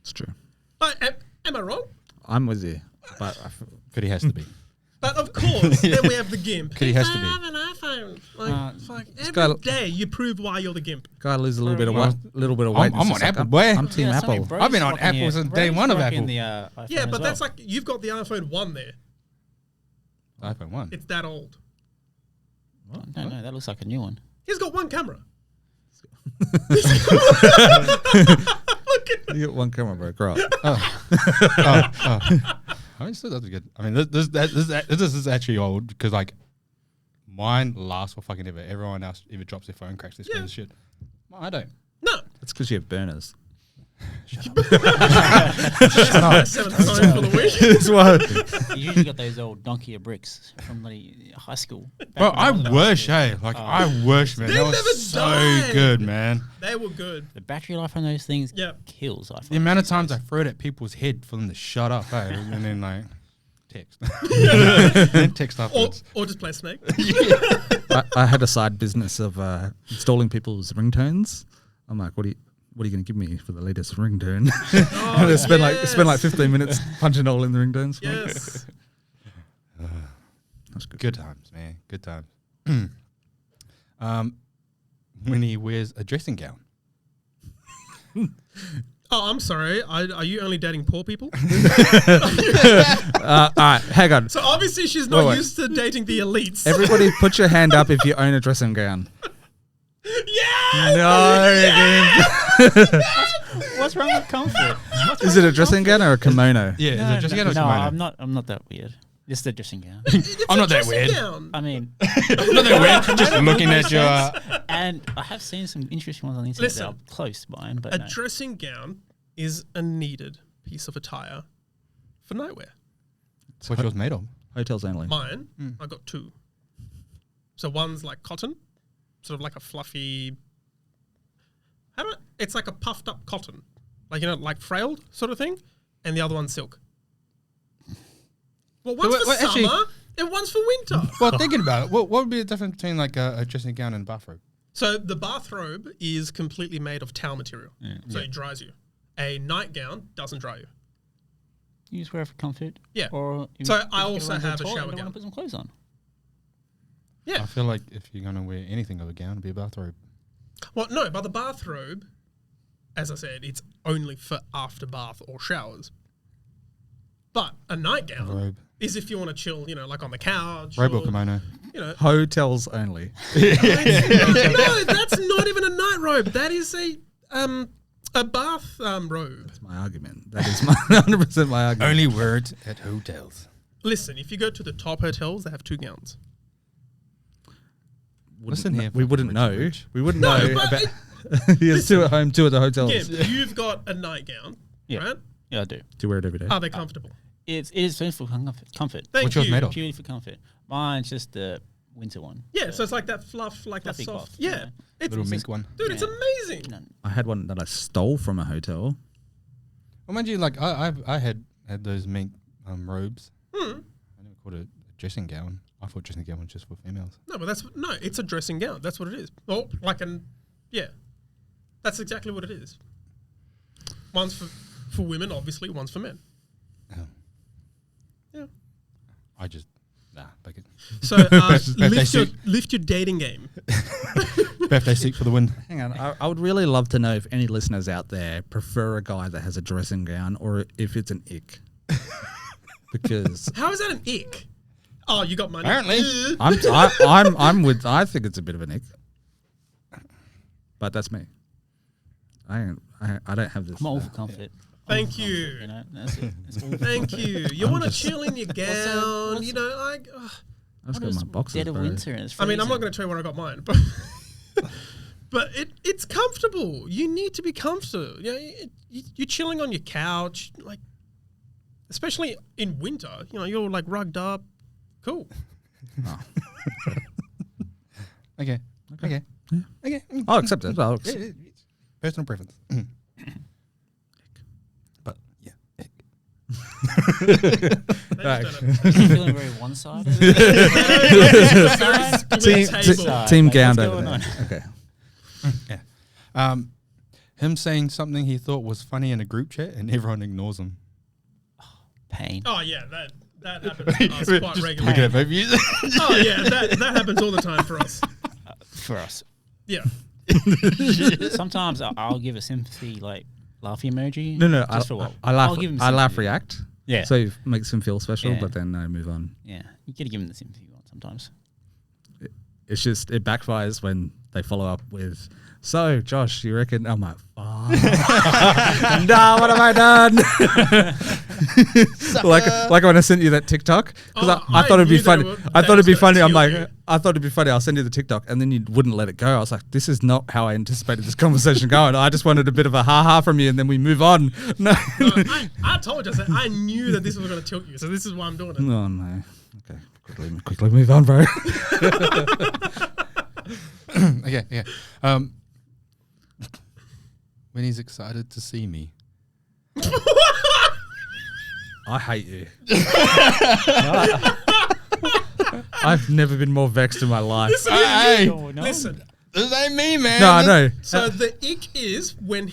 It's true. Am I wrong? I'm with you. But But he has to be. But of course, then we have the Gimp. He has to I be. have an iPhone. Like, fuck, every guy- day you prove why you're the Gimp. gotta lose a little bit of Well, weight. I'm on Apple, boy. I'm Team Yeah, something Apple. Bro's I've been on rocking Apple here. since day Bro's one of rocking Apple. The, iPhone Yeah, but as that's well. like, you've got the iPhone 1 there. iPhone 1. It's that old. No, that looks like a new one. He's got one camera. You get one camera, bro. Grow up. I mean, still, that's good. I mean, this is actually old because, like, mine lasts for fucking ever. Everyone else either drops their phone, cracks their screen and shit. Well, I don't. No. It's because you have burners. 7 times for the week. That's why. You usually got those old donkey of bricks from bloody high school. Bro, Back I when was at wish, high hey. school. Like, Oh. I wish, man. They That never was so died. good, man. They were good. The battery life on those things Yep. kills iPhone. The amount of times I threw it at people's head for them to shut up, hey. And then, like, text. Then text afterwards. Or just play Snake. I had a side business of installing people's ringtones. I'm like, what are you going to give me for the latest ringtone? Oh, And I spent like 15 minutes punching a hole in the ringtones. Yes. That's good. Good times, man. Good times. When he wears a dressing gown. Oh, I'm sorry. Are you only dating poor people? All right, hang on. So obviously she's not Wait. used to dating the elites. Everybody, put your hand up if you own a dressing gown. Yeah. No. What's wrong with comfort? Is it a dressing gown or a kimono? Yeah, is it just get no, kimono? I'm not that weird. Just a dressing gown. I'm not that weird. I mean, Not that weird. Just looking at your. and I have seen some interesting ones on the internet Listen, that are close to mine, but A no. dressing gown is a needed piece of attire for nightwear. What's yours made of? Hotels only. Mine, I got two. So one's like cotton, sort of like a fluffy. It's like a puffed up cotton, like like frayed sort of thing, and the other one's silk. Well, one's for actually- summer and one's for winter. Well, thinking about it, what would be the difference between like a dressing gown and a bathrobe? So the bathrobe is completely made of towel material, so it dries you. A nightgown doesn't dry you. You just wear it for comfort. Yeah. Or So you I get also around to the have a toilet shower and don't gown. want to put some clothes on. Yeah. I feel like if you're gonna wear anything of a gown, it'd be a bathrobe. Well, no, but the bathrobe, as I said, it's only for after bath or showers. But a nightgown Robe. is if you want to chill, like on the couch. Robe or, or kimono. Hotels only. No, that's not even a night robe. That is a bath robe. That's my argument. That is my 100% my argument. Only words at hotels. Listen, if you go to the top hotels, they have two gowns. Listen here, We wouldn't know. Rich. We wouldn't No, know but about. He has two at home, two at the hotels. Yeah, you've got a nightgown, Yeah. right? Yeah, I do. Do you wear it every day? Are they comfortable? It is for comfort. Thank What's yours you. made of? Purely for comfort. Mine's just the winter one. Yeah, so it's like that fluff, like Fluffy that soft. cloth, Yeah, yeah. it's Little mink one. dude, it's Yeah. amazing. No, I had one that I stole from a hotel. Well, mind you, like I had those mink robes. I never called it a dressing gown. I thought dressing gown was just for females. No, but it's a dressing gown. That's what it is. Well, that's exactly what it is. One's for women, obviously. One's for men. Oh. Yeah. I just back it. So Birthday suit. lift your dating game. Birthday suit for the win. Hang on. I would really love to know if any listeners out there prefer a guy that has a dressing gown or if it's an ick. Because How is that an ick? Oh, you got money. Apparently. I think it's a bit of an ick. But that's me. I don't have this. I'm all for comfort. Thank I'm all for you. comfort, That's it. That's all for Thank you. You want to chill in your gown, what's- like. I just got my boxers, dead of bro. winter and it's I mean, I'm not freezing. going to tell you where I got mine, but but it's comfortable. You need to be comfortable. You're chilling on your couch, like, especially in winter. You're like rugged up. Cool. Okay. Okay. Okay. I'll accept it. Personal preference. But yeah. Feeling very one-sided. Team Like, gown what's over going there. on? Okay. Yeah. Him saying something he thought was funny in a group chat and everyone ignores him. Pain. Oh yeah, that happens to us quite Just regularly. looking at both of you. Oh yeah, that happens all the time for us. For us. Yeah. Sometimes I'll give a sympathy, like, laughy emoji. No. Just for what? I laugh. I'll give him I laugh. sympathy. React. Yeah. So it makes them feel special, Yeah. but then I move on. Yeah. You gotta give him the sympathy you want sometimes. It's just it backfires when they follow up with, "So, Josh, you reckon?" I'm like, "Fuck, nah, what have I done?" like when I sent you that TikTok because Oh, I thought it'd be knew funny. that I thought it'd be was gonna funny. I'm kill like, you. I thought it'd be funny. I'll send you the TikTok, and then you wouldn't let it go. I was like, this is not how I anticipated this conversation going. I just wanted a bit of a ha ha from you, and then we move on. No, No, I told you. I said I knew that this was going to tilt you, so this is why I'm doing it. no, no. Okay, quickly move on, bro. Okay, yeah. When he's excited to see me. I hate you. I've never been more vexed in my life. Hey, Oh, no. Listen. this ain't me, man. No, I know. So the ick is when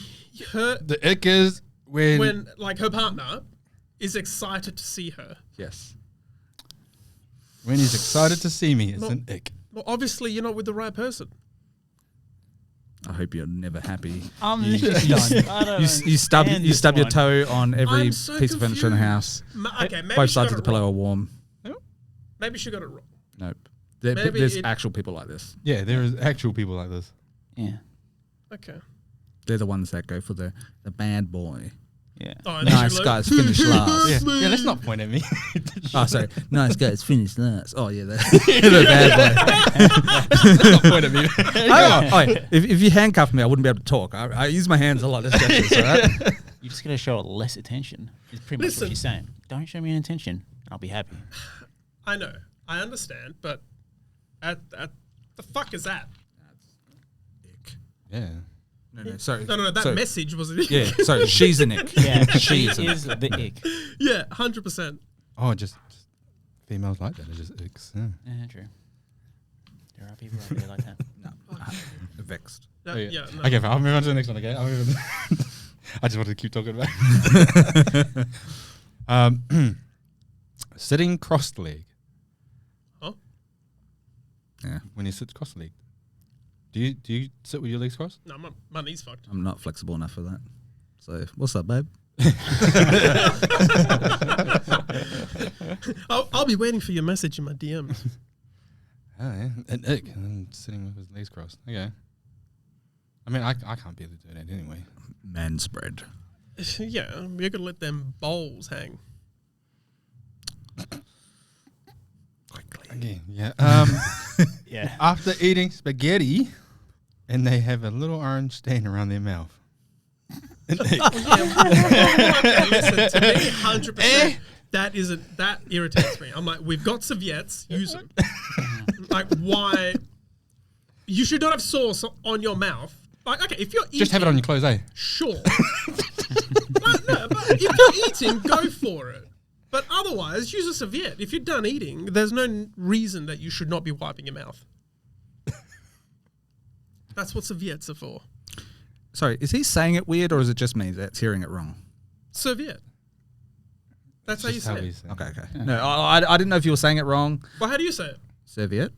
The ick is when like her partner is excited to see her. Yes. when he's excited to see me, it's Well- an ick. Well, obviously you're not with the right person. I hope you're never happy. I'm literally done. I don't You stub understand you this stub your one. toe on every I'm piece so of furniture in the house. Okay, maybe Both she sides got of the it pillow wrong. are warm. Maybe she got it wrong. Nope. Maybe There's it- actual people like this. Yeah, there is actual people like this. Yeah. Okay. They're the ones that go for the bad boy. Yeah. Oh, Nice guys finish last. Yeah, let's not point at me. Oh, sorry. Nice guys finish last. Oh, yeah. They're bad boy. Let's not point at me. If you handcuffed me, I wouldn't be able to talk. I use my hands a lot. That's gestures, all right? You just got to show it less attention. It's pretty much Listen. what you're saying. Don't show me any attention. I'll be happy. I know. I understand, but at the fuck is that? Yeah. No, sorry. No. That message was it. Yeah, sorry. She's an ick. Yeah, She she is the ick. Yeah, 100%. Oh, just females like that. It's just icks. Yeah. Yeah, true. There are people out there like that. No, vexed. Oh, yeah. Yeah. No. Okay, fine. I'll move on to the next one. Okay, I'll move on. I just wanted to keep talking about. Sitting cross-legged. Huh? Yeah, When you sit cross-legged, do you sit with your legs crossed? No, my knee's fucked. I'm not flexible enough for that. So, what's up, babe? I'll be waiting for your message in my DMs. Oh yeah, an ick, and then sitting with his legs crossed. Okay. I mean, I can't be able to do that anyway. Man spread. Yeah, you're gonna let them bowls hang. Quickly. Okay, yeah. Yeah. After eating spaghetti, and they have a little orange stain around their mouth. An ick. Okay, listen, to me, 100%. That irritates me. I'm like, we've got serviettes, use them. Like, why? You should not have sauce on your mouth. Like, okay, if you're eating, Just have it on your clothes, eh? sure. But if you're eating, go for it. But otherwise, use a serviette. If you're done eating, there's no reason that you should not be wiping your mouth. That's what serviettes are for. Sorry, is he saying it weird or is it just me that's hearing it wrong? Serviette. That's how you Just say how it. we say it. Okay. No, I didn't know if you were saying it wrong. Well, how do you say it? Serviette?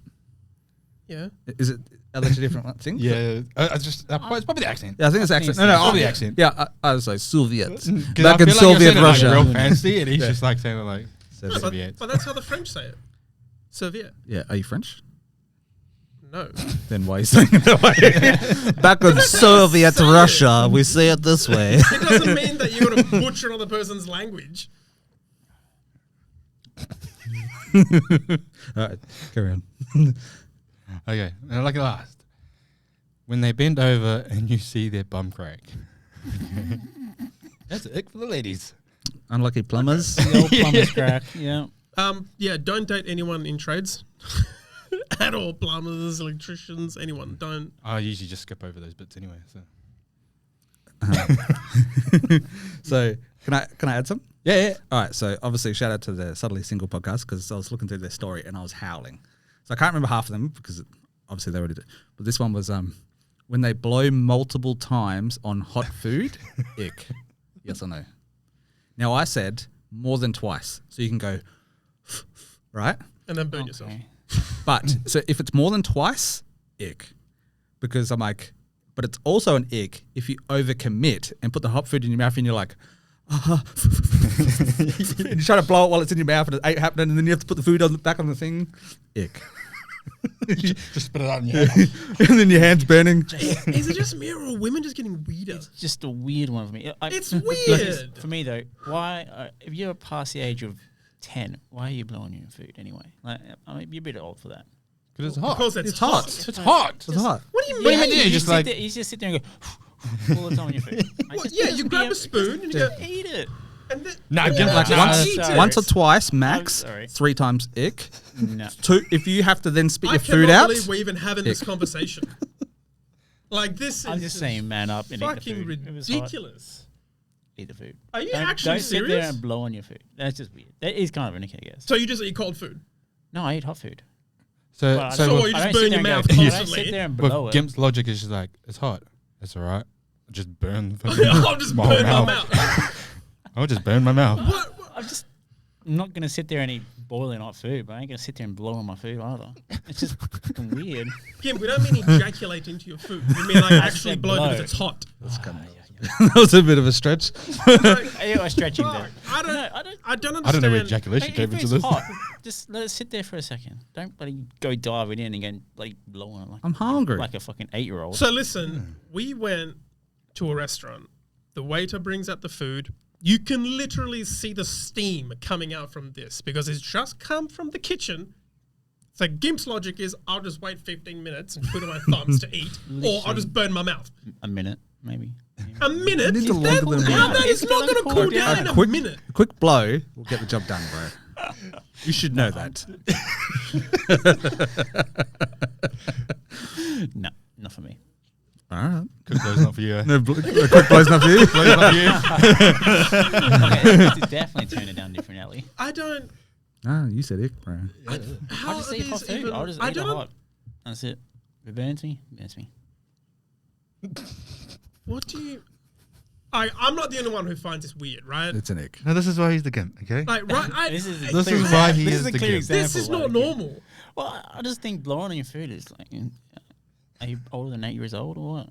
Yeah. Is it? Are they two different things? Yeah, it's probably the accent. Yeah, I think it's accent. it's No, probably oh, accent. Yeah, I was like Soviets. 'Cause Back I in feel like you're Soviet saying it like Russia. real fancy, and he's just like saying it like No, Soviet. but that's how the French say it. Serviette. Yeah, are you French? No. Then why are you saying it that way? Back in Soviet say it. Russia, we say it this way. It doesn't mean that you're going to butcher another person's language. All right, carry on. Okay, and like last, when they bend over and you see their bum crack, that's an ick for the ladies. Unlucky plumbers. The old plumber's crack. Yeah. Yeah, don't date anyone in trades at all. Plumbers, electricians, anyone. Don't. I usually just skip over those bits anyway. So So can I add some? yeah. All right. So obviously, shout out to the Subtly Single podcast because I was looking through their story and I was howling. So I can't remember half of them because obviously they already did. But this one was when they blow multiple times on hot food. Ick. Yes or no? Now I said more than twice, so you can go right. And then burn yourself. Okay. But so if it's more than twice, ick. Because I'm like, but it's also an ick if you overcommit and put the hot food in your mouth and you're like, and you try to blow it while it's in your mouth and it ain't happening, and then you have to put the food back on the thing. Ick. Just spit it out in your And then your hand's burning. Is it just me or are women just getting weirder? It's just a weird one for me. It's Like, weird. for me though, why? If you're past the age of 10, why are you blowing your food anyway? Like, I mean, you're a bit old for that. because it's hot. Because it's, It's hot. It's hot. It's hot. What do you What do mean? you mean? You just like you just sit there and go all the time on your food. Like, just Yeah, put you some grab damn- a spoon and you go, Eat it. and then Nah, give like Nah, Once, sorry. once or twice, max. I'm sorry. 3 times ick. No. 2, if you have to then spit I your food cannot out. believe we're even having this Ick. conversation. Like this I'm is just saying, man up and eat the fucking food. If it's hot, ridiculous. eat the food. Are you Don't actually sit there serious? and blow on your food. That's just weird. That is kind of an ick, I guess. So you just eat cold food? No, I eat hot food. so. Well, I So So don't- what, you I just don't burn sit your there mouth and go, I don't constantly? sit there and with blow it. Gimp's logic is just like it's hot. It's all right. Just burn the I'll just burn my mouth. I'll just burn my mouth. What? I'm not going to sit there and eat boiling hot food, but I ain't gonna sit there and blow on my food either. It's just fucking weird. Gimp, we don't mean ejaculate into your food. We mean like actually said blow blow. because it's hot. That was a bit of a stretch. I was stretching there. I don't I understand. don't know where ejaculation If came into it's this. hot, just let it sit there for a second. Don't bloody go diving in and go like blowing it I'm hungry. like a fucking 8-year-old. So listen, we went to a restaurant. The waiter brings out the food. You can literally see the steam coming out from this because it's just come from the kitchen. So Gimp's logic is I'll just wait 15 minutes and twiddle my thumbs to eat, or I'll just burn my mouth. A minute, maybe. A minute? Need to longer than a How minute. that is not going to cool down in a minute. A quick blow will get the job done, bro. You should know that. No, not for me. All right. Quick blow's not for you. No, a quick blow's not for you. Blow's not for you. Okay, it's definitely turn it down different, Ellie. I don't. Ah, you said it, bro. How I'll just are eat hot these food. even- I'll just I eat it don't. hot. That's it. If it burns me, it burns me. What do you? I'm not the only one who finds this weird, right? It's an ick. No, this is why he's the Gimp, okay? Like, right? This is This is why he this is a the clear Gimp. example. This is why not the Gimp. normal. Well, I just think blowing on your food is like, are you older than 8 years old or what?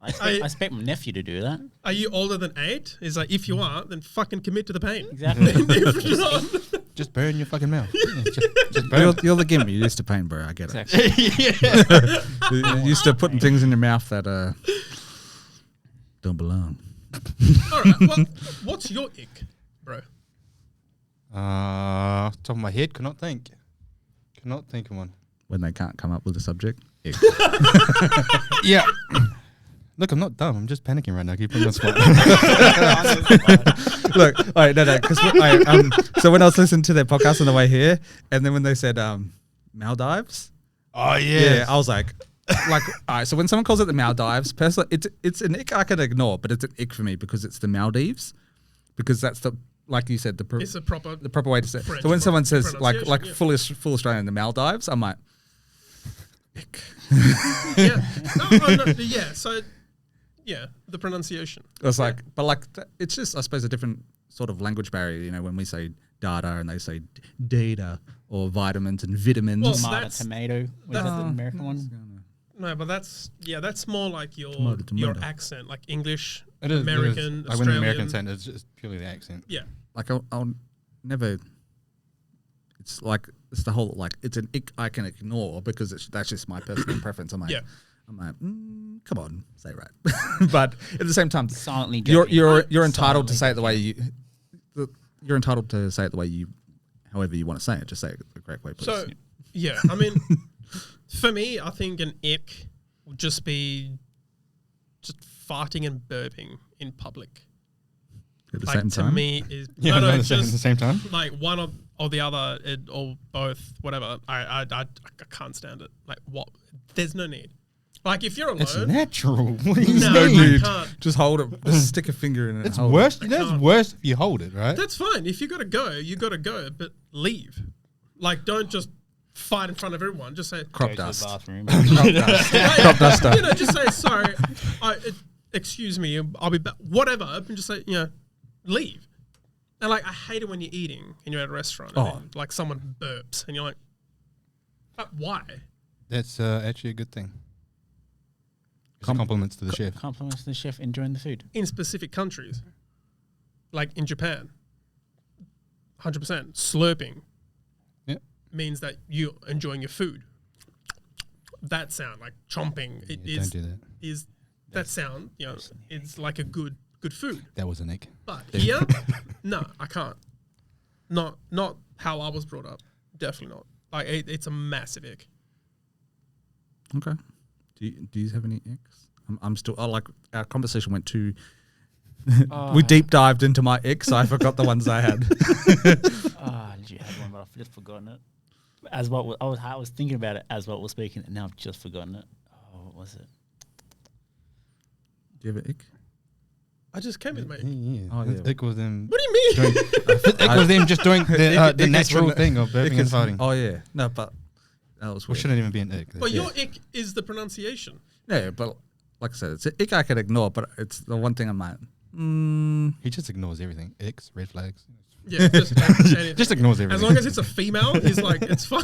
I expect my nephew to do that. Are you older than 8? Is like, if you are, then fucking commit to the pain. Exactly. If not, Just burn your fucking mouth. Just burn. You're the Gimp. You're used to pain, bro. I get it. Exactly. You're used to putting things in your mouth that don't belong. all right. Well, what's your ick, bro? Top of my head, cannot think. Cannot think of one. When they can't come up with a subject. Ick. Yeah. Look, I'm not dumb. I'm just panicking right now. Keep putting me on spot. Look, all right, no, because so when I was listening to their podcast on the way here, and then when they said Maldives, Oh, yeah, I was like, all right. So when someone calls it the Maldives, personally, it's an ick I can ignore, but it's an ick for me because it's the Maldives, because that's the, like you said, It's a proper. the proper way to say it. French So when someone says pronunciation, yeah. full Australian, the Maldives, I'm like, ick. Yeah. Yeah. So, yeah, the pronunciation. It's like, but like, it's just, I suppose, a different sort of language barrier. You know, when we say data and they say data or vitamins and vitamins. Well, Tomato, that's- tomato. Was that the American one? No, but that's more like your Tomato. accent, like English, It is. American, Like when the Australian. Americans say it, it's just purely the accent. Yeah. Like I'll never. It's like it's the whole like it's an ick I can ignore because that's just my personal preference. I'm like, Yeah. come on, say it right. But at the same time, Silently you're judging. you're entitled to Silently say it the way you're entitled to say it the way you, however you want to say it. Just say it the correct way, please. So, yeah, I mean, for me, I think an ick would just be just farting and burping in public. at the Like same to time, me is Yeah, no, at the just same time. like one or the other or both, whatever. I can't stand it. Like what? There's no need. Like if you're alone, It's natural. What do you No, no I mean? need. can't. Just hold it. Just stick a finger in it. It's and hold worse. I That's can't. worse if you hold it, right? that's fine. If you gotta go, you gotta go, but leave. Like don't just fight in front of everyone. Just say Crop Go to the dust. bathroom. Crop duster. you know, just say sorry. Excuse me. I'll be back. Whatever. And just say leave. And like I hate it when you're eating and you're at a restaurant and then, like someone burps and you're like, why? That's actually a good thing. Compliments to the chef. Compliments to the chef enjoying the food. In specific countries, like in Japan, 100% slurping Yep. means that you're enjoying your food. That sound, like chomping, it Yeah, is don't do that. is that sound. It's like a good food. That was a nick. But here, no, I can't. Not how I was brought up. Definitely not. Like it's a massive ick. Okay. Do you have any icks? I'm still. Like our conversation went too. We deep dived into my icks, so I forgot the ones I had. Did you have one, but I've just forgotten it. As what I was thinking about it as what we're speaking, and now I've just forgotten it. Oh, what was it? Do you have an ick? I just came with my. Yeah. Oh, yeah. It was them. What do you mean? It was them just doing the Ick is natural from thing of burping Ick and is- farting. Oh yeah, no, but that was Well, weird. shouldn't even be an ick. But your ick is the pronunciation. Yeah, but like I said, it's an ick I can ignore, but it's the one thing I'm like, He just ignores everything. Icks, red flags. Yeah, just anything. Just ignores everything. As long as it's a female, he's like, it's fine.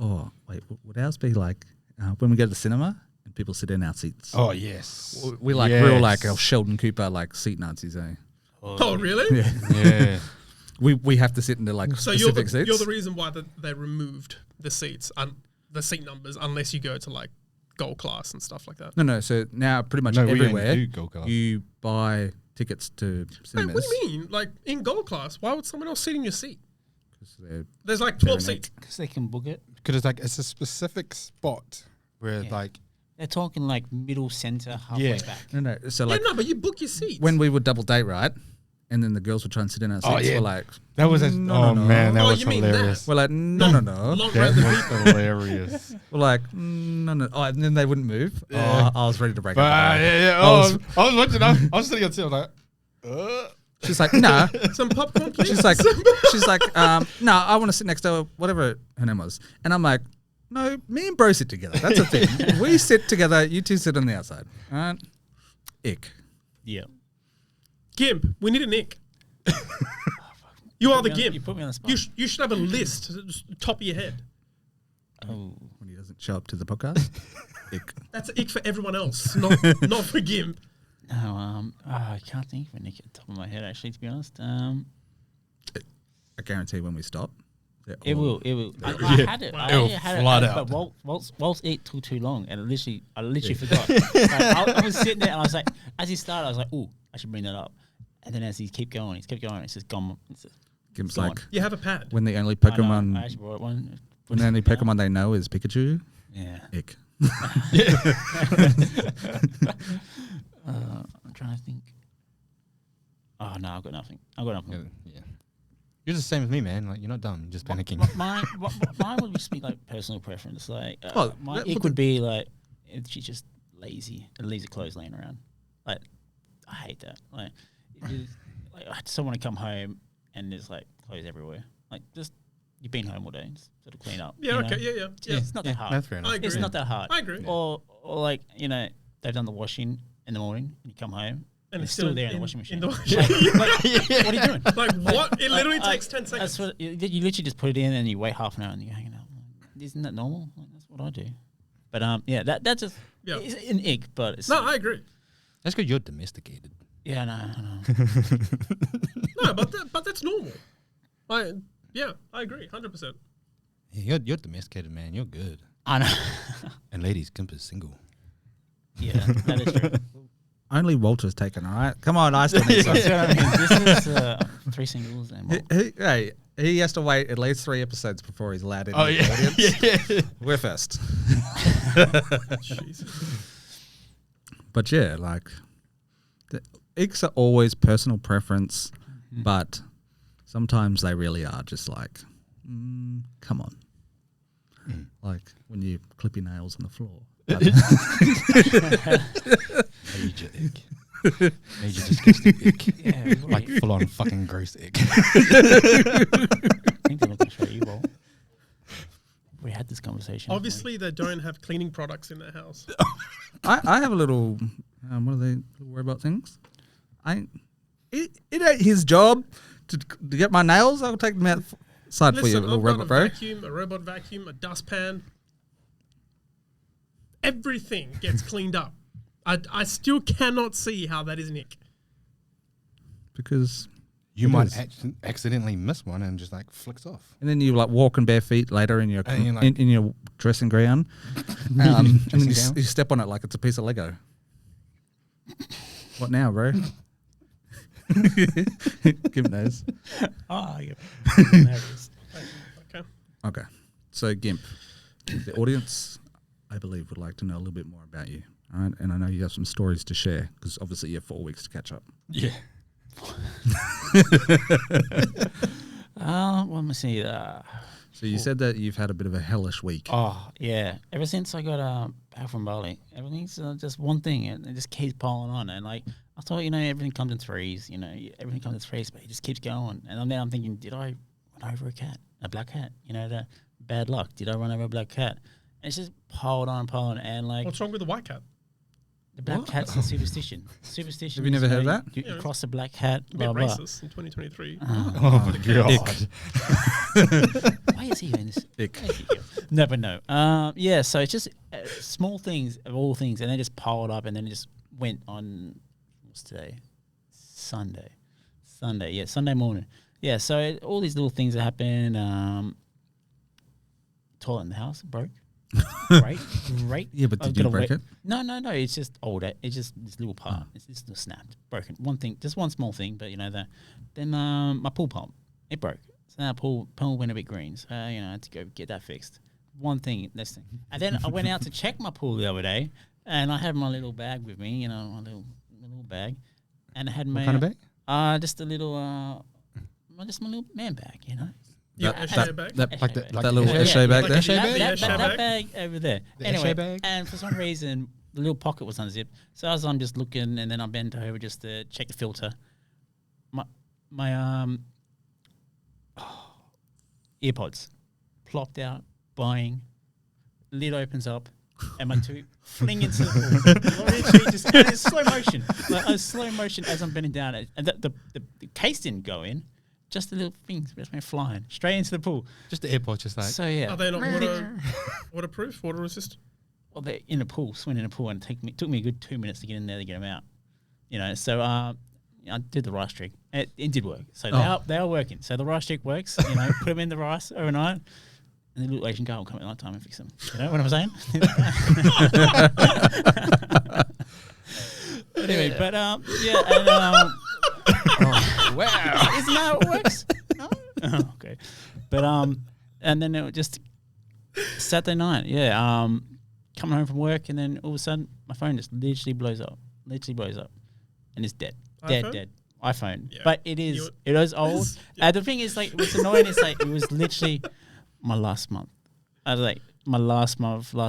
Oh, wait, would ours be like when we go to the cinema and people sit in our seats? Oh yes, We like real like our Sheldon Cooper like seat Nazis, eh? Oh, really? Yeah. yeah. We have to sit in the like So specific seats. you're the reason why they removed the seats, the seat numbers, unless you go to like gold class and stuff like that. No. So now pretty much No, we only everywhere do gold class. you buy tickets to Wait, cinemas. what do you mean? Like in gold class, why would someone else sit in your seat? 'Cause they're- There's like 12 Very seats. Because they can book it. Because it's a specific spot where like They're talking like middle center, halfway Yeah. back. No. So Yeah, like no, but you book your seats. when we would double date, right? And then the girls would try and sit in our seats. yeah. We're like, that was No. man, that Oh, was you mean that? hilarious. we're like, no. Long That random was people. hilarious. We're like, no. Oh, and then they wouldn't move. Yeah. Oh, I was ready to break But up. yeah. I was- I was watching. I was sitting on the like. She's like, nah. Some popcorn, please. She's like, no, I want to sit next to whatever her name was. And I'm like, no, me and bro sit together. That's the thing. We sit together. You two sit on the outside. All right? Ick. Yeah. Gimp, we need a Nick. You are the You Gimp. put me on the spot. You should have a list, just top of your head. Oh. When he doesn't show up to the podcast. Ick. That's an ick for everyone else, not for Gimp. No, I can't think of a nick at the top of my head, actually, to be honest. I guarantee when we stop. It will. I had it. It'll I had flood it. out. But Waltz it took too long, and I literally forgot. Like, I was sitting there, and I was like, as he started, I was like, "Oh, I should bring that up." And then as he kept going, it's just gone. Gimp's gone. like, You have a pad. when the only I know, Pokemon, I actually brought one. when the only Pokemon they know is Pikachu. Yeah. Ick. I'm trying to think. Oh no, I've got nothing. Yeah. You're just the same as me, man. Like you're not dumb. You're just panicking. Mine would just be like personal preference. Like, Well, my that- ick would be like if she's just lazy and leaves her clothes laying around. Like, I hate that. Like, I just don't want to come home and there's like clothes everywhere. Like, just you've been home all day, just sort of clean up. Yeah, you okay, know? yeah. It's not that hard. That's fair enough. I agree. It's not that hard. I agree. Or like they've done the washing in the morning and you come home. And it's still there in the washing machine. In the washing What are you doing? Like what? It literally takes 10 seconds. That's what you literally just put it in and you wait half an hour and you're hanging out. Isn't that normal? Like, that's what I do. But yeah, that's just it's an ick. But it's No, I agree. That's because you're domesticated. yeah, no. No, but that's normal. I agree, 100%. Yeah, you're domesticated, man. You're good. I know. And ladies, Gimp is single. Yeah, that is true. Only Walter's taken, all right? Come on, Ice Cream. That's what I mean. This is 3 singles and more. He has to wait at least 3 episodes before he's allowed in the audience. yeah. We're first. Jesus. But yeah, like, the icks are always personal preference, but sometimes they really are just like, come on. Like when you clip your nails on the floor. Major ick. Major disgusting ick. Yeah, Like full on fucking gross ick. I think they're looking for you, Walt. We had this conversation. Obviously, they don't have cleaning products in their house. I have a little, what are they, little robot things? It ain't his job to get my nails. I'll take them outside for you, Listen, little I've got robot bro. a robot vacuum, a dustpan. Everything gets cleaned up. I still cannot see how that is an ick. Because You It might is. accidentally miss one and just like flicks off. and then you like walk in bare feet later in your And you're like- in your dressing gown, and then you, Dressing gown? you step on it like it's a piece of Lego. What now, bro? Gimp knows. Oh, yeah. Hilarious. Okay. Okay, so Gimp, the audience, I believe, would like to know a little bit more about you. All right, and I know you have some stories to share because obviously you have 4 weeks to catch up. Yeah. Well, let me see. So you said that you've had a bit of a hellish week. Oh, yeah. Ever since I got back from Bali, everything's just one thing, and it just keeps piling on. And like I thought, everything comes in threes. Everything comes in threes, but it just keeps going. And now I'm thinking, did I run over a black cat? The bad luck. Did I run over a black cat? And it's just piled on, and like What's wrong with the white cat? The black cat's a superstition. Superstition. Have you never heard of that? You cross a black cat. A bit Blah, blah. racist in 2023. Oh my god. Why is he doing this? Ick. No, but no. Yeah, so it's just small things of all things, and they just piled up, and then it just went on. What's today? Sunday. Yeah, Sunday morning. Yeah, so all these little things that happen. Toilet in the house broke. Great. Yeah, but did you break it? No. It's just older. It's just this little part. It's just snapped, broken. One thing, just one small thing, but you know that. Then my pool pump, it broke. So now pool went a bit green. So I had to go get that fixed. One thing, this thing, and then I went out to check my pool the other day, and I had my little bag with me. My little bag, and I had my What kind of bag? just a little just my little man bag. Yeah, Eshay bag. That little Yeah, Eshay bag like there? a Eshay bag? That Eshay bag over there. The Anyway, Eshay bag? and for some reason, the little pocket was unzipped. So as I'm just looking, and then I bent over just to check the filter. My earpods plopped out, buying. Lid opens up, and my two fling into the pool. Literally just in slow motion. Like, slow motion as I'm bending down. And the case didn't go in. Just the little things just went flying straight into the pool. Just the airport, just like. So yeah. Are they not waterproof, water resistant? Well, they're in a pool, swimming in a pool, and it took me a good 2 minutes to get in there to get them out. So I did the rice trick. It did work. So they are working. So the rice trick works. Put them in the rice overnight, and the little Asian guy will come at night time and fix them. You know what I'm saying? Anyway, but yeah, and Oh, wow. isn't that how it works? No? Oh, okay. But and then it was just Saturday night, coming home from work, and then all of a sudden my phone just literally blows up, and it's dead. iPhone. Yeah. But it was old. The thing is, like, what's annoying is, like, it was literally my last month. I was like, my last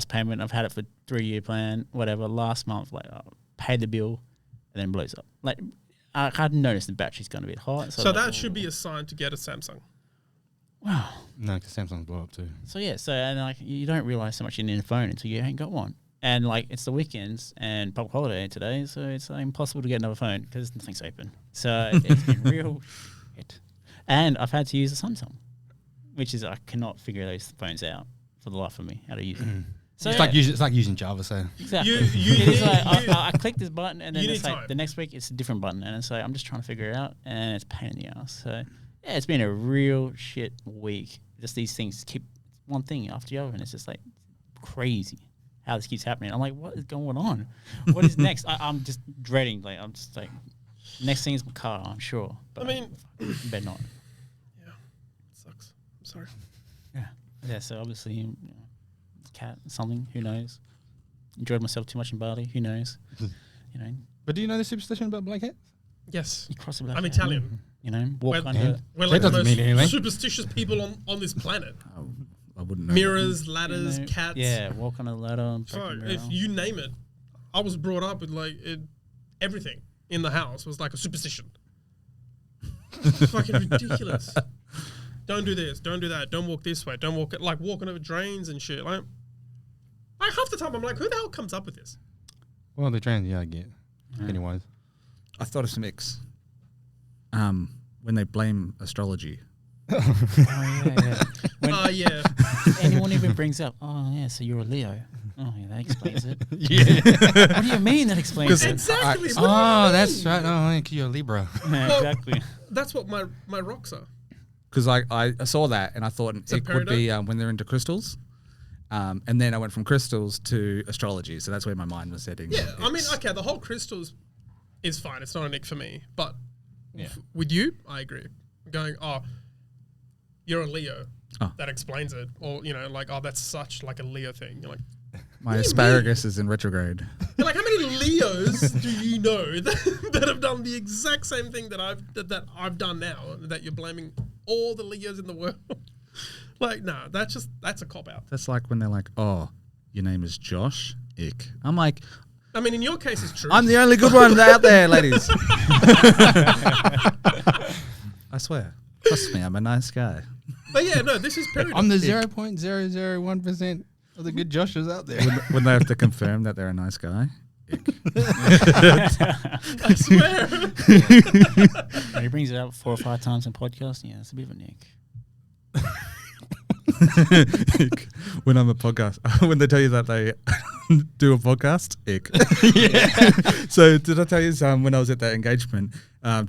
payment. I've had it for 3-year plan, whatever. Last month, like, I paid the bill, and then it blows up. Like, I hadn't noticed the battery's gone a bit hot. So that should be a sign to get a Samsung. Wow. No, because Samsung's blow up too. So yeah, and like you don't realize how much you need a phone until you ain't got one. And like it's the weekends and public holiday today, so it's impossible to get another phone because nothing's open. So it's been real shit. And I've had to use a Samsung, which is I cannot figure those phones out for the life of me how to use them. So It's like using Java. So exactly. You It is need- like, you- I click this button and then You it's need like time. the next week it's a different button, and it's like I'm just trying to figure it out, and it's a pain in the ass. So yeah, it's been a real shit week. Just these things keep one thing after the other, and it's just like crazy how this keeps happening. I'm like, what is going on? What is next? I'm just dreading. Like I'm just like, next thing is my car. I'm sure. But I mean, better not. yeah, it sucks. I'm sorry. Yeah. So obviously, cat something. Who knows? Enjoyed myself too much in Bali. Who knows? But do you know the superstition about black hats? Yes, You cross a black I'm cat, Italian. Walk We're, under. we're That like the doesn't mean anything. most superstitious people on this planet. I wouldn't know. Mirrors, ladders, cats. Yeah, walk on a ladder. So if you name it, I was brought up with like everything in the house was like a superstition. It's fucking ridiculous. Don't do this. Don't do that. Don't walk this way. Don't walk like walking over drains and shit. Like half the time I'm like, who the hell comes up with this? Well, the trans, I get. Anyways. I thought of some X. When they blame astrology. When Yeah. anyone even brings up, oh yeah, so you're a Leo. Oh yeah, that explains it. Yeah. What do you mean that explains it? Exactly. What do you Oh, mean? that's right. Oh, you're a Libra. Yeah, exactly. That's what my rocks are. Because I saw that and I thought a it would be when they're into crystals. And then I went from crystals to astrology. So that's where my mind was heading. Yeah, I mean, okay, the whole crystals is fine. It's not a nick for me. But with you, I agree. Going, you're a Leo. Oh. That explains it. Or, like, that's such like a Leo thing. You're like, My asparagus is in retrograde. you're like, how many Leos do you know that have done the exact same thing that I've done now, that you're blaming all the Leos in the world? Like, no, that's a cop-out. That's like when they're like, oh, your name is Josh? Ick. I'm like, I mean, in your case, it's true. I'm the only good one out there, ladies. I swear. Trust me, I'm a nice guy. But yeah, no, this is period. I'm the 0.001% of the good Joshes out there. When they have to confirm that they're a nice guy. I swear. When he brings it up 4 or 5 times in podcast, yeah, it's a bit of a nick. When I'm a podcast, when they tell you that they do a podcast, ick. So did I tell you when I was at that engagement,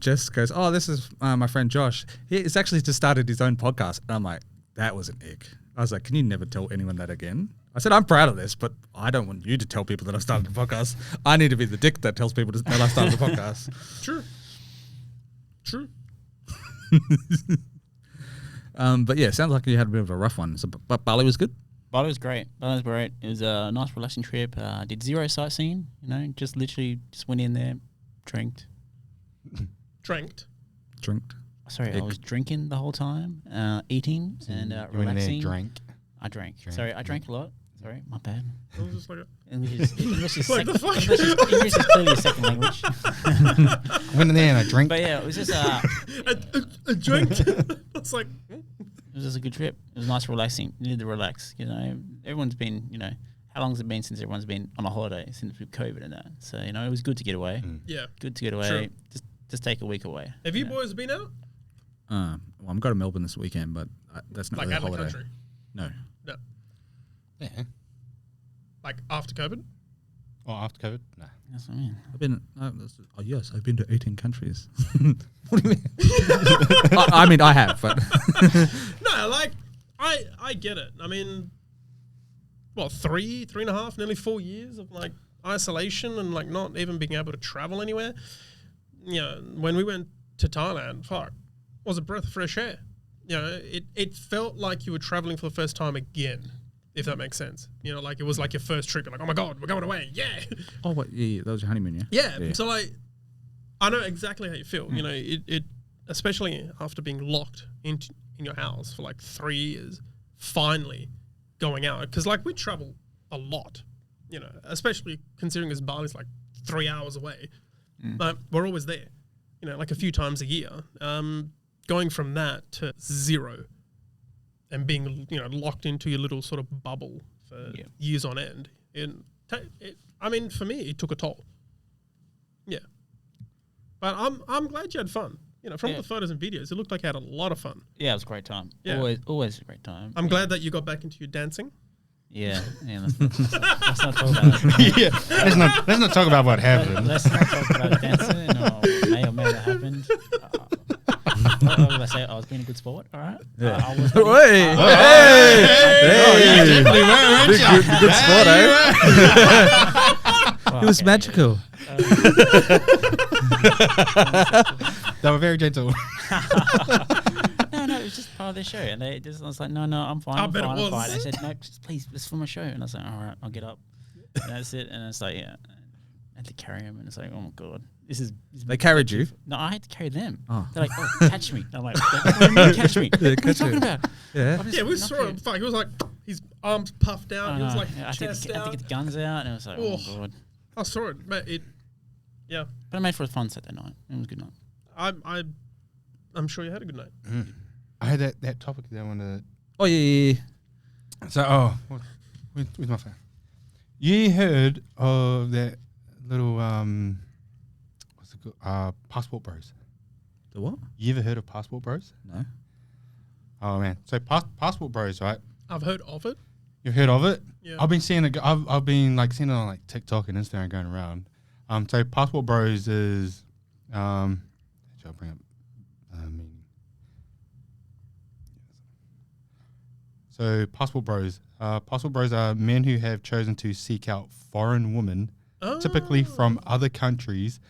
Jess goes, "Oh, this is my friend Josh. He's actually just started his own podcast." And I'm like, that was an ick. I was like, can you never tell anyone that again? I said, I'm proud of this, but I don't want you to tell people that I've started a podcast. I need to be the dick that tells people that I've started a podcast. True. But yeah, sounds like you had a bit of a rough one. So, but Bali was good? Bali was great. Bali was great. It was a nice, relaxing trip. Did zero sightseeing, just literally just went in there, drinked. Drinked. Sorry, I was drinking the whole time, eating and relaxing. Drank. I drank. Sorry, I drank a lot. Sorry, my bad. I was just like, English is Like the fuck? English is clearly a second language. I went in there and I drank. But yeah, it was just a drink. It's like, it was just a good trip. It was nice, relaxing. You need to relax. Everyone's been. How long has it been since everyone's been on a holiday since with COVID and that? So it was good to get away. yeah. Good to get away. True. Just take a week away. Have you boys been out? Well, I'm going to Melbourne this weekend, but that's not Like really a out of the holiday. country? No. No. Yeah. Like after COVID? Oh, after COVID? Nah. That's what I mean. I've been. Yes, I've been to 18 countries. What do you mean? I mean, I have, but No, like I get it. I mean, what, 3.5, nearly 4 years of like isolation and like not even being able to travel anywhere. When we went to Thailand, fuck, it was a breath of fresh air. It felt like you were traveling for the first time again, if that makes sense. Like it was like your first trip. You're like, oh my God, we're going away. Yeah. oh, what? Yeah, that was your honeymoon, yeah. Yeah. So like, I know exactly how you feel. It especially after being locked in your house for like 3 years, finally going out. Because like we travel a lot, especially considering as Bali's like 3 hours away. But we're always there, like a few times a year. Going from that to zero and being, locked into your little sort of bubble for years on end. I mean, for me, it took a toll. Yeah. But I'm glad you had fun. From the photos and videos, it looked like you had a lot of fun. Yeah, it was a great time. Yeah. Always a great time. I'm glad that you got back into your dancing. Yeah, let's not talk about it. Yeah. Let's not talk about what happened. Let's not talk about dancing or may not happened. What was I say? I was being a good sport, all right? Yeah. I was Hey! Good sport, eh? It was magical. They were very gentle. No, it was just part of the show. And I was like, no, I'm fine. I'm fine. I said, no, just please, it's for my show. And I was like, all right, I'll get up. And that's it. And it's like, yeah. I had to carry him. And it's like, oh my God. They carried you? No, I had to carry them. Oh. They're like, oh, catch me. I'm like, what do you mean catch me? Yeah, What are you talking about? Yeah. Yeah, we saw him. Fuck, he was like, his arms puffed out. He was like, I had chest to out. get the guns out. And I was like, oh my God. I saw it, but yeah. But I made for a fun Saturday night. It was a good night. I'm sure you had a good night. I had that topic that I wanted to... Oh, yeah. So, where's my phone? You heard of that little, what's it called? Passport Bros. The what? You ever heard of Passport Bros? No. Oh, man. So, Passport Bros, right? I've heard of it. You've heard of it? Yeah. I've been seeing it. I've been like seeing it on like TikTok and Instagram going around. So Passport Bros is I'll bring up meaning. So Passport Bros are men who have chosen to seek out foreign women, typically from other countries,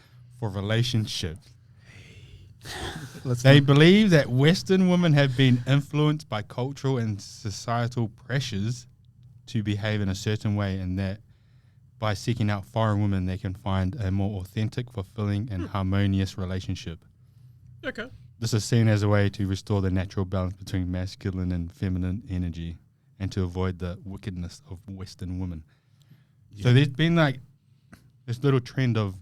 for relationships. They believe that Western women have been influenced by cultural and societal pressures to behave in a certain way, and that by seeking out foreign women, they can find a more authentic, fulfilling, and harmonious relationship. Okay. This is seen as a way to restore the natural balance between masculine and feminine energy and to avoid the wickedness of Western women. Yeah. So there's been like this little trend of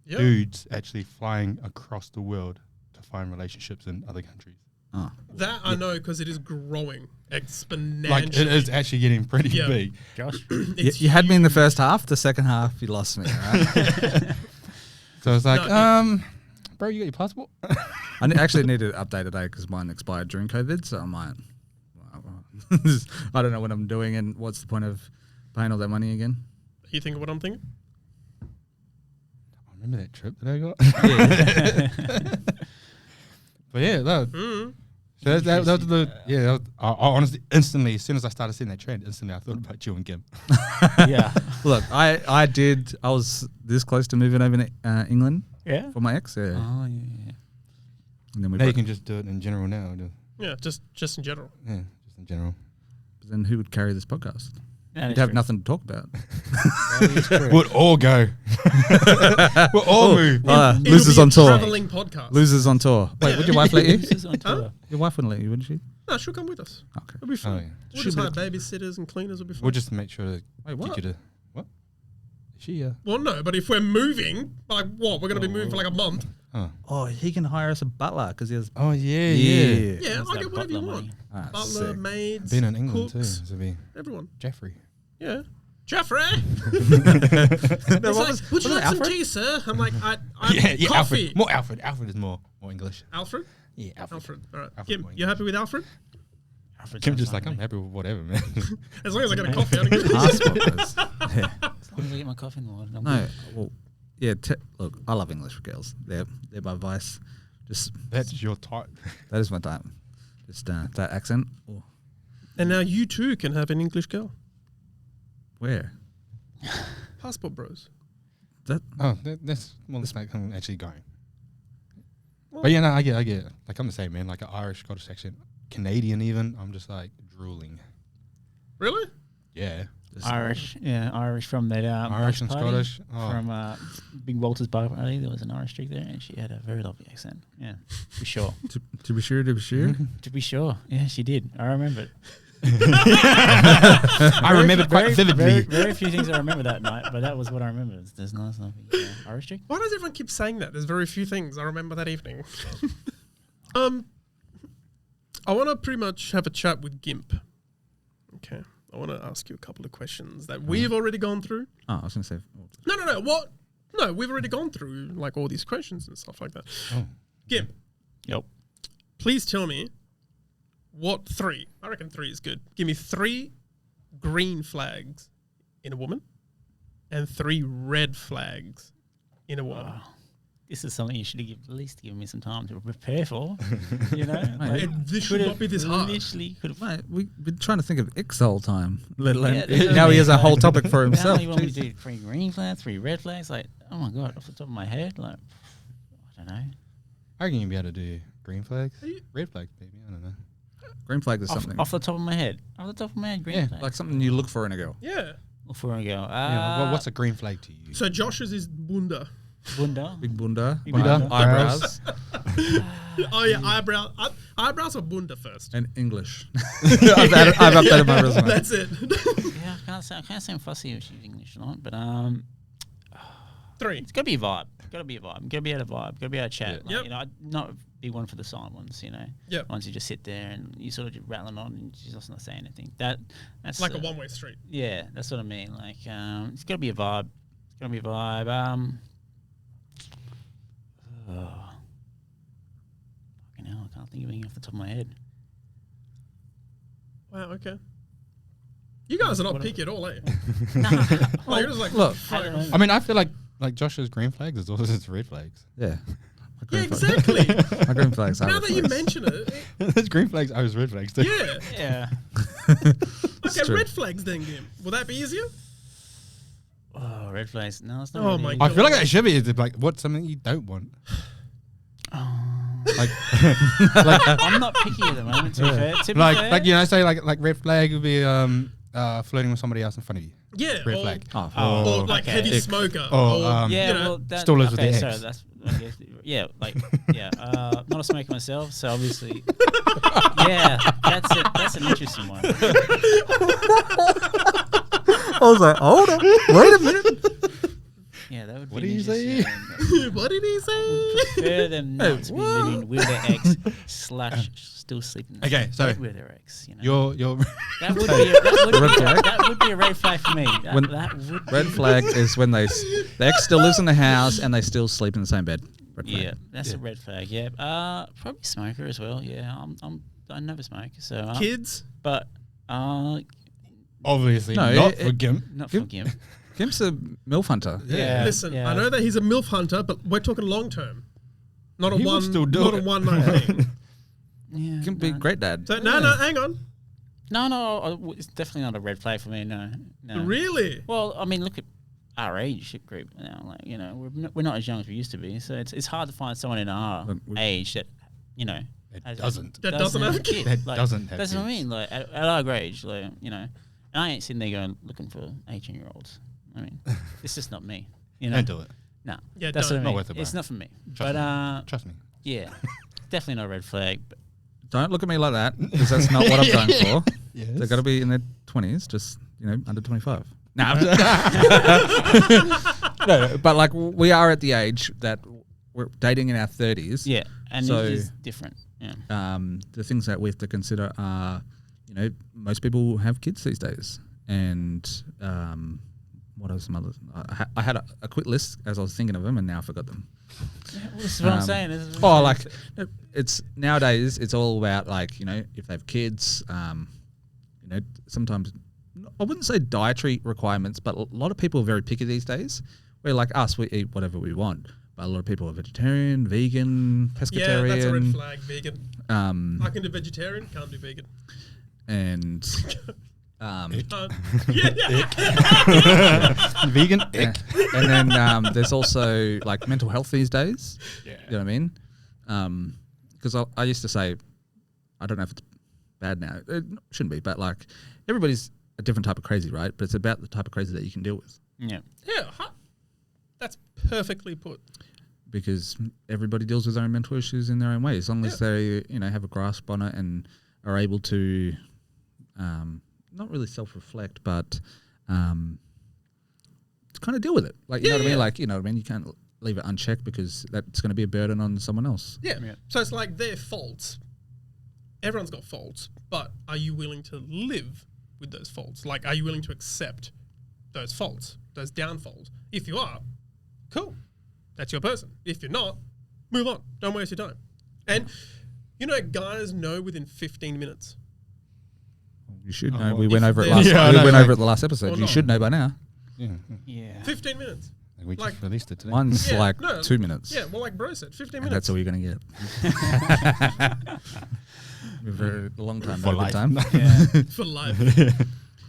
dudes actually flying across the world to find relationships in other countries. Oh. That I know because it is growing exponentially. Like it is actually getting pretty Yeah. big. Josh. You had me in the first half. The second half, you lost me. Right? So it's like, No, bro, you got your passport? Actually need to update today because mine expired during COVID. So I might. I don't know what I'm doing, and what's the point of paying all that money again? You think of what I'm thinking? I remember that trip that I got. But yeah, that, so that was the that was, I honestly instantly, as soon as I started seeing that trend, instantly I thought about you and Gimp. Yeah. Look, I was this close to moving over to England Yeah. for my ex. Yeah. Oh yeah. And then we Now you broke- can just do it in general now. Yeah, just in general. Yeah, just in general. then who would carry this podcast? That You'd is have true. nothing to talk about. That is true. We'll all go. We'll all move. It'll Losers be a on tour. traveling podcast. Losers on tour. Wait, would your wife let you? This is on tour. Your wife wouldn't let you, wouldn't she? No, she'll come with us. Okay. It'll be fun. Oh, yeah. We'll just hire babysitters and cleaners. Will be fun. We'll just make sure to Wait, what? get you to what? Is she Well, no, but if we're moving, like what? We're going to be moving for like a month. Oh, he can hire us a butler because he has. Oh yeah, Yeah. Yeah, That's I that get whatever you butler want. money. Ah, Butler, sick. maids, Been in England cooks, too. So be everyone. Jeffrey. Yeah. Jeffrey! No, It's what like, was- would you was like it some Alfred? tea, sir? I'm like, I Yeah, coffee. Alfred. More Alfred. Alfred is more English. Alfred? Yeah, Alfred. Alfred. All right. Alfred Kim, more you happy with Alfred? Kim just like, I'm happy with whatever, man. As long as I get a coffee, I don't give a Passports. Yeah. As long as I get my coffee in the morning, I'm No, good. well, yeah. Look, I love English girls. They're my vice. Just That's your type. that is my type. Just that accent. Oh, And now you too can have an English girl. where? Passport bros. That Oh, that's well, that's like I'm actually going. But yeah, no, I get it. Like I'm the same, man. Like an Irish, Scottish accent, Canadian even. I'm just like drooling. Really? Yeah. Irish, yeah, Irish from that Irish and party, Scottish. Oh. from Big Walter's bar party. There was an Irish chick there, and she had a very lovely accent. Yeah, for sure. to be sure. To be sure. To be sure, yeah, she did. I remember it. I remember quite vividly. Very few things I remember that night, but that was what I remember. There's nice lovely Irish chick. Why does everyone keep saying that? There's very few things I remember that evening. I want to pretty much have a chat with Gimp. Okay. I want to ask you a couple of questions that we've already gone through. Oh, I was gonna say. No. What? No, we've already gone through like all these questions and stuff like that. Oh. Gimp, Yep. please tell me what 3, I reckon 3 is good. Give me 3 green flags in a woman and 3 red flags in a woman. Wow. This is something you should have at least given me some time to prepare for. You know, Mate, this should not be this hard. Literally could have. Mate, we've been trying to think of X the whole time. Let alone Yeah, that's what now I he mean. has a whole topic for How himself. do you want me to do 3 green flags, 3 red flags? Like, oh my god, off the top of my head, like, I don't know. I reckon you'd be able to do green flags, red flags, maybe. I don't know. Green flag is Off, something off the top of my head, green Yeah, flag. like something you look for in a girl. Yeah. Before I go, Yeah, what's a green flag to you? So Josh's is bunda. Bunda? Big bunda, Big bunda. eyebrows, Oh yeah, eyebrows or bunda first. and English. I've updated my resume. That's it. Yeah, I can't say I'm fussy if she's English or not, but 3. it's gotta be a vibe. Gotta be a vibe. Gotta be able to vibe. Gotta be able to chat. Yeah. Like, you know, I'd not be one for the silent ones. You know, Yep. ones you just sit there and you sort of just rattling on and she's just not saying anything. That's Like a one-way street. Yeah, that's what I mean. Like, it's gotta be a vibe. It's gotta be a vibe. Fucking hell, I can't think of anything off the top of my head. Wow. Okay. You guys are not picky at all, eh? Like, you're just like, Look, I don't know. I mean, I feel like Josh's green flags is also his red flags. yeah. yeah, exactly. My green flags. Now that you mention it, His green flags are his red flags too. yeah. Yeah. Okay, true. red flags then, Gim. Will that be easier? Oh, red flags. No, it's not. Oh really. my I feel like that should be like what's something you don't want. Like, I'm not picky at the moment. To be fair. To be fair. like you know, say like red flag would be flirting with somebody else in front of you. Yeah. Red or, flag. or like okay. heavy smoker. Or, Yeah, you know, well, that, still lives with okay, the so ex. that's I guess, yeah, like yeah, not a smoker myself, so obviously, yeah, that's an interesting one. I was like, hold on, wait a minute. Yeah, that would What did you finishes, say? What did he say? prefer them not to be living with their ex / still sleeping. Okay, so with their ex. You know, You're that would be Red flag? that would be a red flag for me. When- That would Red be- flag is when the ex still lives in the house and they still sleep in the same bed. Red flag. Yeah, that's a red flag. Yeah, probably smoker as well. Yeah, I never smoke, so Kids? but obviously No, not it- for Gimp. not for Gimp. Gimp's a MILF hunter. Yeah. Listen, yeah. I know that he's a MILF hunter, but we're talking long term. Not a He would one, still do not it. a one night thing. Yeah, Gimp be a great dad. So no, hang on. No, it's definitely not a red flag for me. No. Really? Well, I mean, look at our age group now. Like, you know, we're not as young as we used to be, so it's hard to find someone in our Look, age that, you know, It doesn't. That doesn't have a kid. That Like, doesn't have That's what I kids. mean. Like at our age, like, you know, and I ain't sitting there going looking for 18-year-olds. I mean, it's just not me. You know, Don't do it. no, Yeah, that's don't. what I Not mean. worth it, bro. It's not for me. Trust But me. Trust me. yeah, definitely not a red flag. But Don't look at me like that because that's not what I'm going for. Yes. They've got to be in their 20s, just, under 25. No, no, but like we are at the age that we're dating in our 30s. yeah, and So- it is different. Yeah. The things that we have to consider are, most people have kids these days. And what are some others? I had a quick list as I was thinking of them, and now I forgot them. This is what I'm saying. This is what Oh, I'm like saying. it's nowadays. It's all about if they have kids. Sometimes I wouldn't say dietary requirements, but a lot of people are very picky these days. Where like us, we eat whatever we want, but a lot of people are vegetarian, vegan, pescatarian. Yeah, that's a red flag. Vegan. I can do vegetarian. Can't do vegan. And Vegan. yeah. And then there's also like mental health these days. Yeah. You know what I mean? Because I used to say, I don't know if it's bad now. It shouldn't be, but like everybody's a different type of crazy, right? But it's about the type of crazy that you can deal with. Yeah. Yeah, that's perfectly put. Because everybody deals with their own mental issues in their own way. As long as they, have a grasp on it and are able to, not really self-reflect, but kind of deal with it. Like, you know what I mean? Like, you know what I mean? You can't leave it unchecked because that's going to be a burden on someone else. Yeah. So it's like their faults. Everyone's got faults, but are you willing to live with those faults? Like, are you willing to accept those faults, those downfalls? If you are, cool. That's your person. If you're not, move on. Don't waste your time. And, guys know within 15 minutes. You should know. well, We went if over it they're- last. Yeah, I we know, went like- over it the last episode. Or You not. should know by now. Yeah. Yeah. 15 minutes. We just Like- released it today. Mine's Yeah, like no. 2 minutes. Yeah, well, like bro said, 15 And minutes. that's all you're going to get. For a long time, For not a good life. time. Yeah. For life.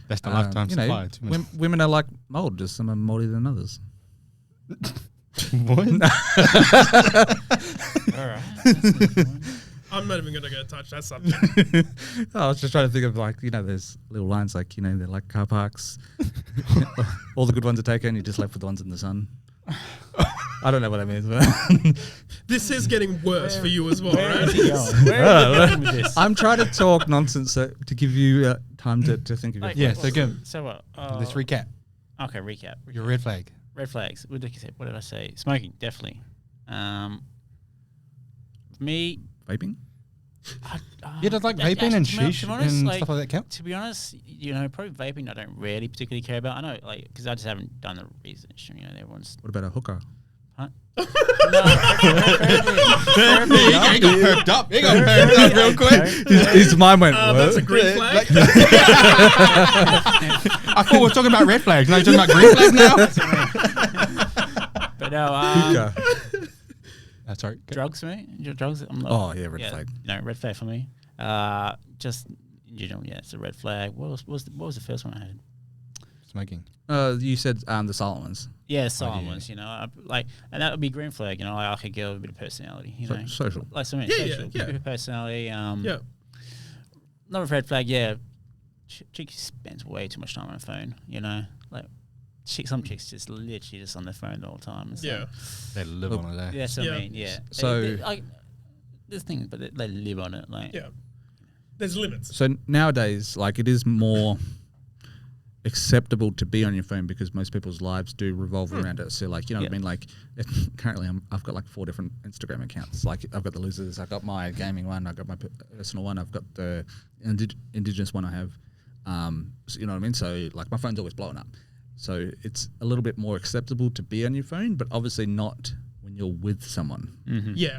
That's the lifetime supply. 2 minutes. Women are like mold, just some are moldy than others. What? All right. That's a good one. I'm not even going to go touch that subject. I was just trying to think of there's little lines like, they're like car parks. All the good ones are taken, you're just left with the ones in the sun. I don't know what that means, but This is getting worse for you as well, Where right? is he going? Where is he going with this? I'm trying to talk nonsense to give you time to think of it. Like, Yeah, what- so go. So what? Let's recap. Okay, recap. Your red flag. Red flags. What did I say? Smoking, definitely. Me, Vaping? Yeah, does like that- vaping actually, and to be sheesh honest, and like, stuff like that count? To be honest, probably vaping I don't really particularly care about. I know, because I just haven't done the research. Everyone's. What about a hooker? Huh? He got perked up. He got perked up real quick. His mind went, That's a green flag. I thought we were talking about red flags. Now you're talking about green flags now? But no, Hookah. That's right. drugs for me. Drugs. I'm not, Oh, yeah, red flag. No, red flag for me. Just in general, yeah, it's a red flag. What was the first one I had? Smoking. You said the silent ones. Yeah, silent yeah. ones. And that would be green flag. Like a girl with a bit of personality. Social. Like something Yeah, social, yeah. bit of personality. Yeah. Not a red flag. Yeah, chick spends way too much time on her phone. Like some chicks just literally just on their phone the whole time. It's Yeah. like, They live on it there. that's what Yeah. I mean. Yeah. So- This thing, but they live on it. Like Yeah. There's limits. So nowadays, like it is more, acceptable to be on your phone because most people's lives do revolve around it. So like, you know what I mean? Like currently I've got like 4 different Instagram accounts. Like I've got the Losers, I've got my gaming one, I've got my personal one, I've got the Indigenous one I have. So, you know what I mean? So like my phone's always blowing up. So it's a little bit more acceptable to be on your phone, but obviously not when you're with someone. Yeah.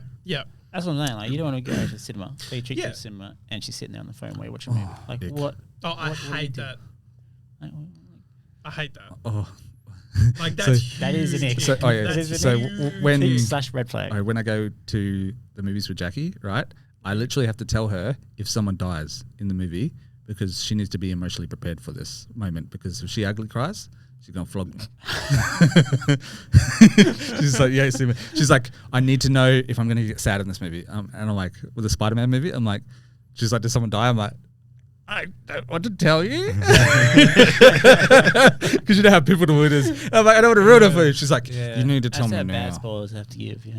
That's what I'm saying. Like, you don't want to go to the cinema. So you treat to the cinema, and she's sitting there on the phone while you're watching a movie. Like, what? Oh, I hate that. Like, I hate that. Oh, Like that's that is an ick. so, oh yeah. That is an So when / red flag. when I go to the movies with Jackie, right, I literally have to tell her if someone dies in the movie because she needs to be emotionally prepared for this moment. Because if she ugly cries, she's gonna flog me. She's like, yeah. She's like, I need to know if I'm gonna get sad in this movie. And I'm like, with the Spider-Man movie, I'm like, she's like, did someone die? I'm like, I don't want to tell you because you know how people do it is. I'm like, I don't want to ruin it for you. She's like, you need to tell me now. Bad spoilers have to give. Yeah.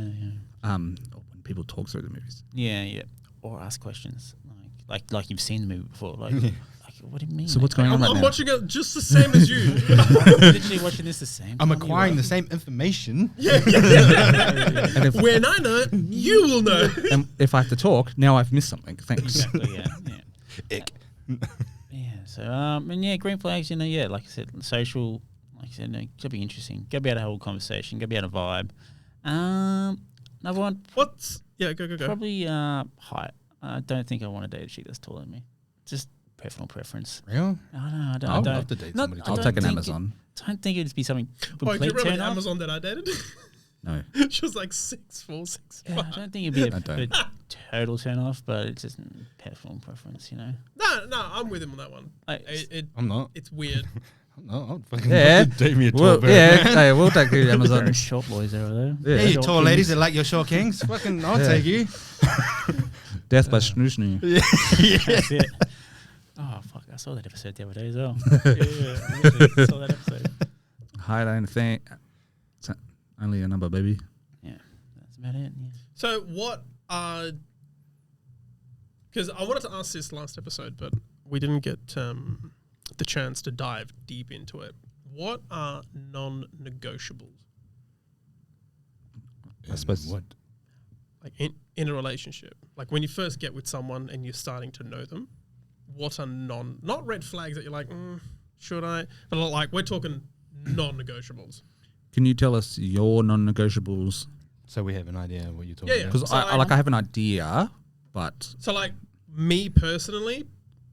When people talk through the movies. Yeah. Or ask questions like you've seen the movie before. Like what do you mean? So what's going on right now? I'm watching it just the same as you. I'm literally watching this the same. I'm acquiring the same information. And if, When I know it, you will know. and if I have to talk, now I've missed something. Thanks. Exactly. Yeah. Yeah. So and green flags. You know, like I said, social. Like I said, gotta be interesting. Gotta be able to hold a conversation. Gotta be able to vibe. Another one. Go. Probably height. I don't think I want to date a chick that's taller than me. Just personal preference. Real? I don't. I would love to date somebody I'll taller. take an Amazon. I don't think it'd be something Do complete you remember turn the off. Amazon that I dated? No. She was like 6'4", 6'5". Yeah, I don't think it'd be I a don't. total turn off, but it's just personal preference, you know. No, I'm with him on that one. I'm not. It's weird. No, I'll fucking Yeah. date me a tall Well, bird. yeah. man. Hey, we'll take you Amazon. There are short boys over there. Yeah. Hey, you Short tall kings. ladies that like your short kings. Fucking, I'll Yeah. take you. Death by Snooze. That's it. Oh fuck! I saw that episode the other day as well. I saw that episode. Hide anything. It's only a number, baby. Yeah, that's about it. Yeah. So what are... Because I wanted to ask this last episode, but we didn't get the chance to dive deep into it. What are non-negotiables? I suppose. What? Like in a relationship? Like when you first get with someone and you're starting to know them, what are not red flags that you're like, should I? But like we're talking non-negotiables. Can you tell us your non-negotiables? So we have an idea of what you're talking Yeah. about. Because So I have an idea, but So like me personally,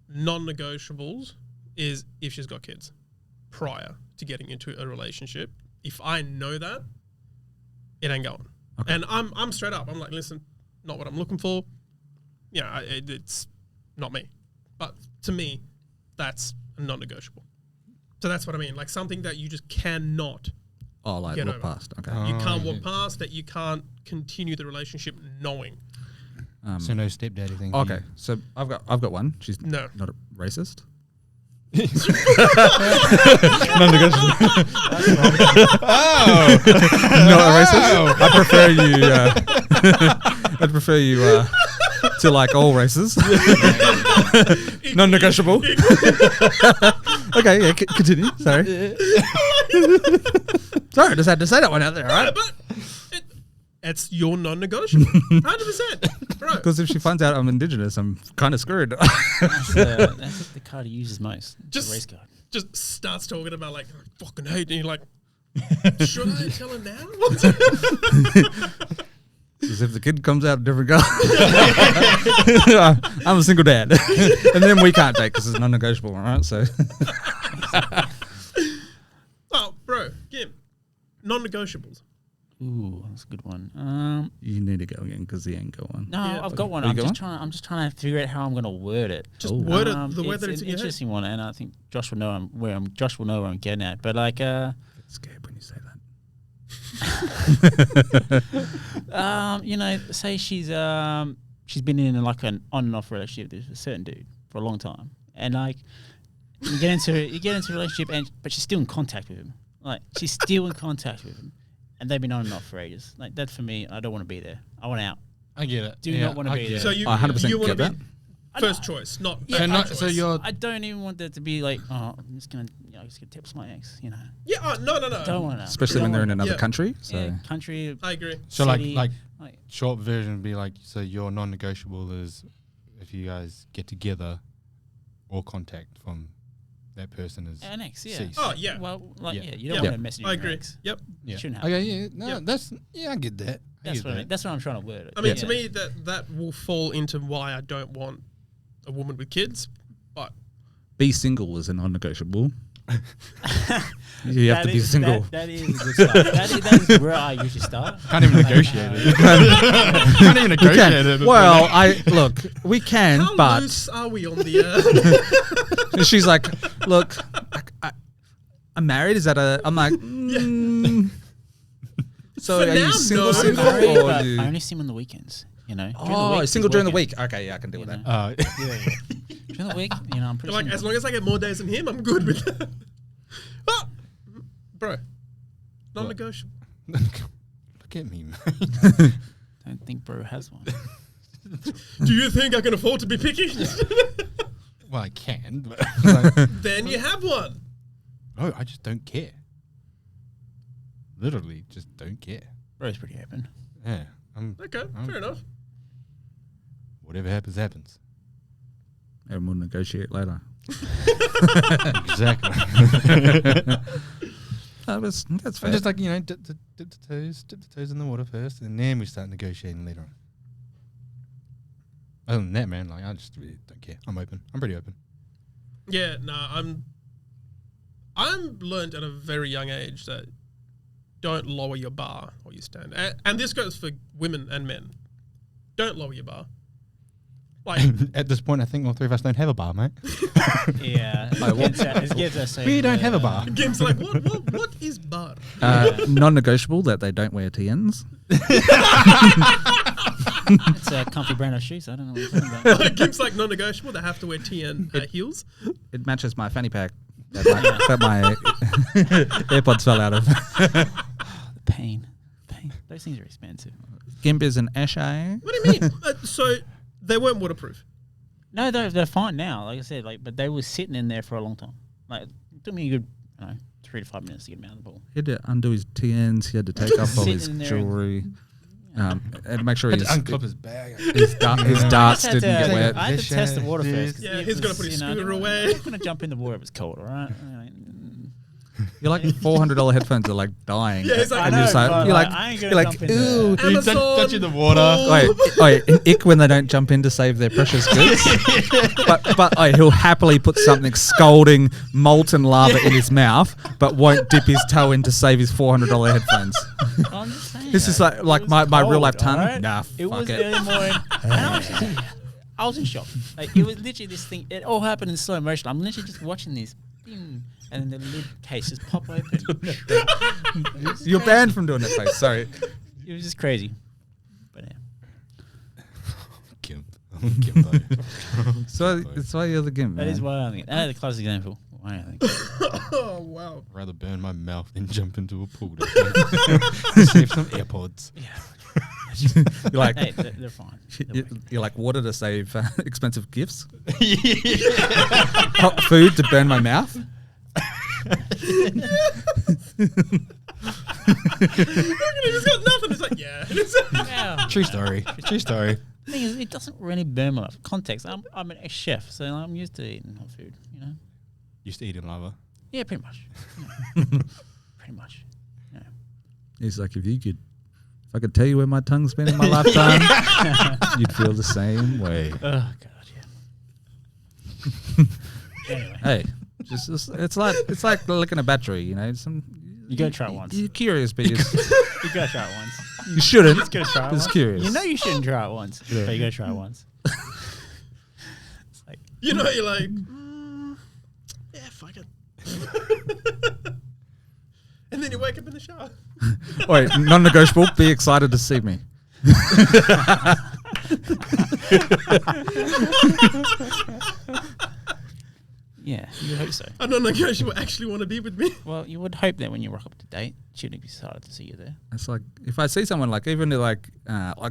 non-negotiables is if she's got kids prior to getting into a relationship. If I know that, it ain't going. Okay. And I'm straight up. I'm like, listen, not what I'm looking for. Yeah, it's not me. But to me, that's a non-negotiable. So that's what I mean. Like something that you just cannot. like Get look over. past. Okay. You can't yeah. walk past that. You can't continue the relationship knowing. So no stepdaddy thing. for Okay, you. so I've got one. She's No. not a racist. Non-negotiable. Not a racist. I prefer you to like all races. Non-negotiable. Okay, yeah, continue. Sorry. Sorry, I just had to say that one out there, all right? But it's your non-negotiable. 100%. Bro. Because if she finds out I'm Indigenous, I'm kind of screwed. That's the card he uses most. Just- the race card. Just starts talking about like, I fucking hate, and you're like, should I tell her now? Because if the kid comes out a different color, I'm a single dad. And then we can't date because it's non-negotiable, all right? So Oh, bro, Gimp, non-negotiables. Ooh, that's a good one. you need to go again because he ain't going. No, Yeah. I've got one. Oh, you I'm got just trying to figure out how I'm going to word it. Just word it the way it's that it's an in your head. interesting one, and I think Josh will know where I'm getting at. But like, I'm scared when you say that. you know, say she's been in like an on and off relationship with a certain dude for a long time, and like you get into a relationship, but she's still in contact with him. Like she's still in contact with him, and they've been on and off for ages. Like that for me, I don't want to be there. I want out. I get it. Do not want to be there. So you, 100% you want get to that. be First choice, not Yeah, bad not- choice. so you're I don't even want that to be like, oh, I'm just gonna tips my ex. You know, Yeah, no. don't want to. Especially when they're in another Yeah. country. So Yeah, country. I agree. so city, like short version would be like, so your non-negotiable is if you guys get together, all contact from that person is an ex. Yeah. ceased. Oh, yeah. Well, like Yeah. you don't Yeah. want to message I your agree. ex. Yep. Yeah. Shouldn't happen. Okay, yeah, no, Yeah. I get that. That's what I mean. That's what I'm trying to word it. I mean, Yeah. to me, that will fall into why I don't want a woman with kids. But be single is a non-negotiable. You have to be single. That is a good start. that is where I usually start. Can't even negotiate it. Can't even negotiate it. Well, we can, how but loose are we on the? and she's like, look, I'm married. Is that I'm like, so For are you now, single, no. single, Sorry, or but you? I only see him on the weekends. You know. Single during the week. Okay, yeah, I can deal with You that. know. During the week, you know, I'm pretty. like, single. as long as I get more days than him, I'm good with that. Oh, bro, non-negotiable. Look at me, man. Don't think bro has one. Do you think I can afford to be picky? Well, I can, but like, Then you have one. no, I just don't care. Literally, just don't care. Bro's pretty open. Yeah, Okay, fair enough. whatever happens, happens. And we'll negotiate later. Exactly. That's I'm fair. just like, dip the toes in the water first, and then we start negotiating later on. Other than that, man, like I just really don't care. I'm open. I'm pretty open. Yeah, no, I'm learned at a very young age that don't lower your bar or your standard. And this goes for women and men. Don't lower your bar. Like, At this point, I think all three of us don't have a bar, mate. Yeah. It gets us We don't have a bar. Gimp's like, what is bar? Non-negotiable that they don't wear TNs. It's a comfy brand of shoes. I don't know what you're talking about. Gimp's like non-negotiable. They have to wear TN heels. It matches my fanny pack that my AirPods fell out of. Pain. Those things are expensive. Gimp is an Ashay. What do you mean? So they weren't waterproof. No, they're fine now. Like I said, but they were sitting in there for a long time. Like it took me a good, 3 to 5 minutes to get them out of the bowl. He had to undo his TNs. He had to take off all his Sitting there jewelry. And make sure Had to his unclip his bag. darts I just had didn't get to- wet. I had to test the water first. Yeah, he's gotta put his scooter away. I'm not going to jump in the water if it's cold, all right? You're like $400 headphones are like dying. Yeah, it's like- and I you're just know, like, but you're like, like, I ain't you're gonna like, jump in ooh. there. Amazon, touching the water. Paul. Wait, ick when they don't jump in to save their precious goods. but he'll happily put something scalding molten lava in his mouth, but won't dip his toe in to save his $400 headphones. I'm just saying. This is though, like it my was real life cold, tongue. alright? Nah, It fuck was it. early morning. And I was in shock. Like it was literally this thing. It all happened in slow motion. I'm literally just watching this, bing, and then the lid case just pop open. You're banned from doing that face. Sorry. It was just crazy. But yeah, Gimp. Gimp. So it's why you're the Gimp, that is man. why I think. The closest example. Why I think. Oh, wow. Rather burn my mouth than jump into a pool to save some AirPods. You're like, Hey, they're fine. you're like water to save expensive gifts. Hot food to burn my mouth. Look at him, he's got nothing. It's like, yeah. Yeah. True story. True story. The thing is, it doesn't really burn my life. Context. I'm an ex-chef, so I'm used to eating hot food. Used to eat in lava. Yeah, pretty much. Pretty much. Yeah. He's like, if I could tell you where my tongue's been in my lifetime, you'd feel the same way. Oh god, yeah. Anyway, Hey, just it's like licking a battery, you gotta try it once. You're curious, but You gotta try it once. you shouldn't. Just gotta try it Just once. curious. You know you shouldn't try it once, Yeah. but you gotta try it once. It's like, You're like, yeah, fuck it. And then you wake up in the shower. Wait, non-negotiable. Be excited to see me. yeah, you would hope so. A non-negotiable actually want to be with me. Well, you would hope that when you rock up to date, she'd be excited to see you there. It's like if I see someone like even like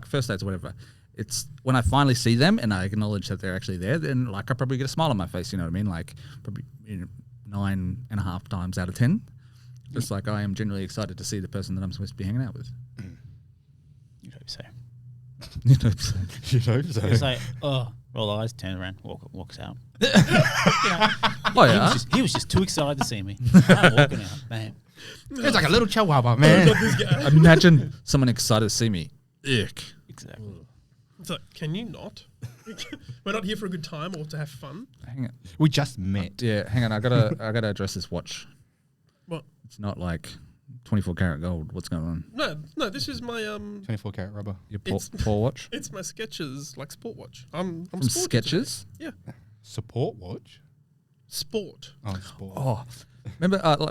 first dates or whatever, it's when I finally see them and I acknowledge that they're actually there, then like I probably get a smile on my face. You know what I mean? Like probably 9.5 times out of 10. It's like I am genuinely excited to see the person that I'm supposed to be hanging out with. You'd hope so. You know, so. You hope so. It's like, oh, roll eyes, turn around, walks out. Oh yeah. He was just too excited to see me. I'm walking out, bam. It's like a little chihuahua, man. Imagine someone excited to see me. Ick. Exactly. It's like, can you not? We're not here for a good time or to have fun. Hang on. We just met. Yeah, hang on. I gotta address this watch. What? It's not like 24 karat gold. What's going on? No, this is my 24 karat rubber. Your It's- Paul watch? it's my Skechers like sport watch. I'm From sporty today. Skechers? Yeah. Support watch? Sport. Oh, sport. Oh,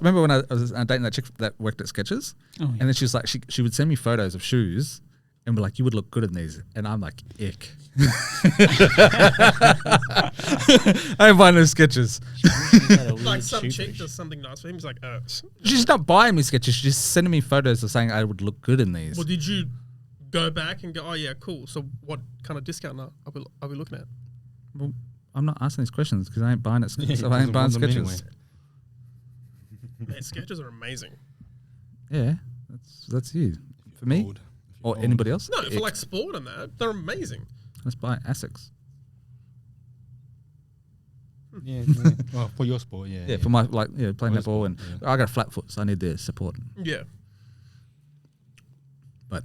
remember when I was dating that chick that worked at Skechers? Oh, yeah. And then she was like, she would send me photos of shoes and be like, you would look good in these. And I'm like, ick. I ain't buying those Skechers. Like some chick does something nice for him. He's like, She's not buying me Skechers. She's just sending me photos of saying I would look good in these. well, did you go back and go, oh yeah, cool. So what kind of discount are we looking at? Well, I'm not asking these questions because I ain't buying it. So I ain't buying Skechers. Man, Skechers are amazing. Yeah, that's you. For me Old. or anybody else? No, for Ick. like sport and that, they're amazing. Let's buy Asics. Yeah. Well, for your sport, yeah. Yeah, for my playing For netball sport, and yeah. I got a flat foot, so I need the support. Yeah. But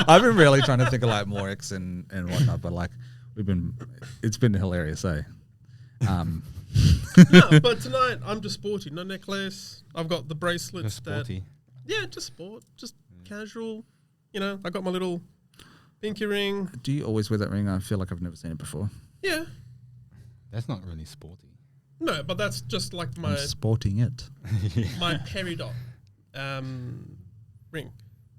I've been really trying to think of like more X and whatnot, but like it's been hilarious, eh? No, but tonight I'm just sporty. No necklace. I've got the bracelets. Just sporty. Yeah, just sport. Just casual. You know, I got my little pinky ring. Do you always wear that ring? I feel like I've never seen it before. Yeah. That's not really sporty. No, but that's just like I'm my sporting it. my peridot ring.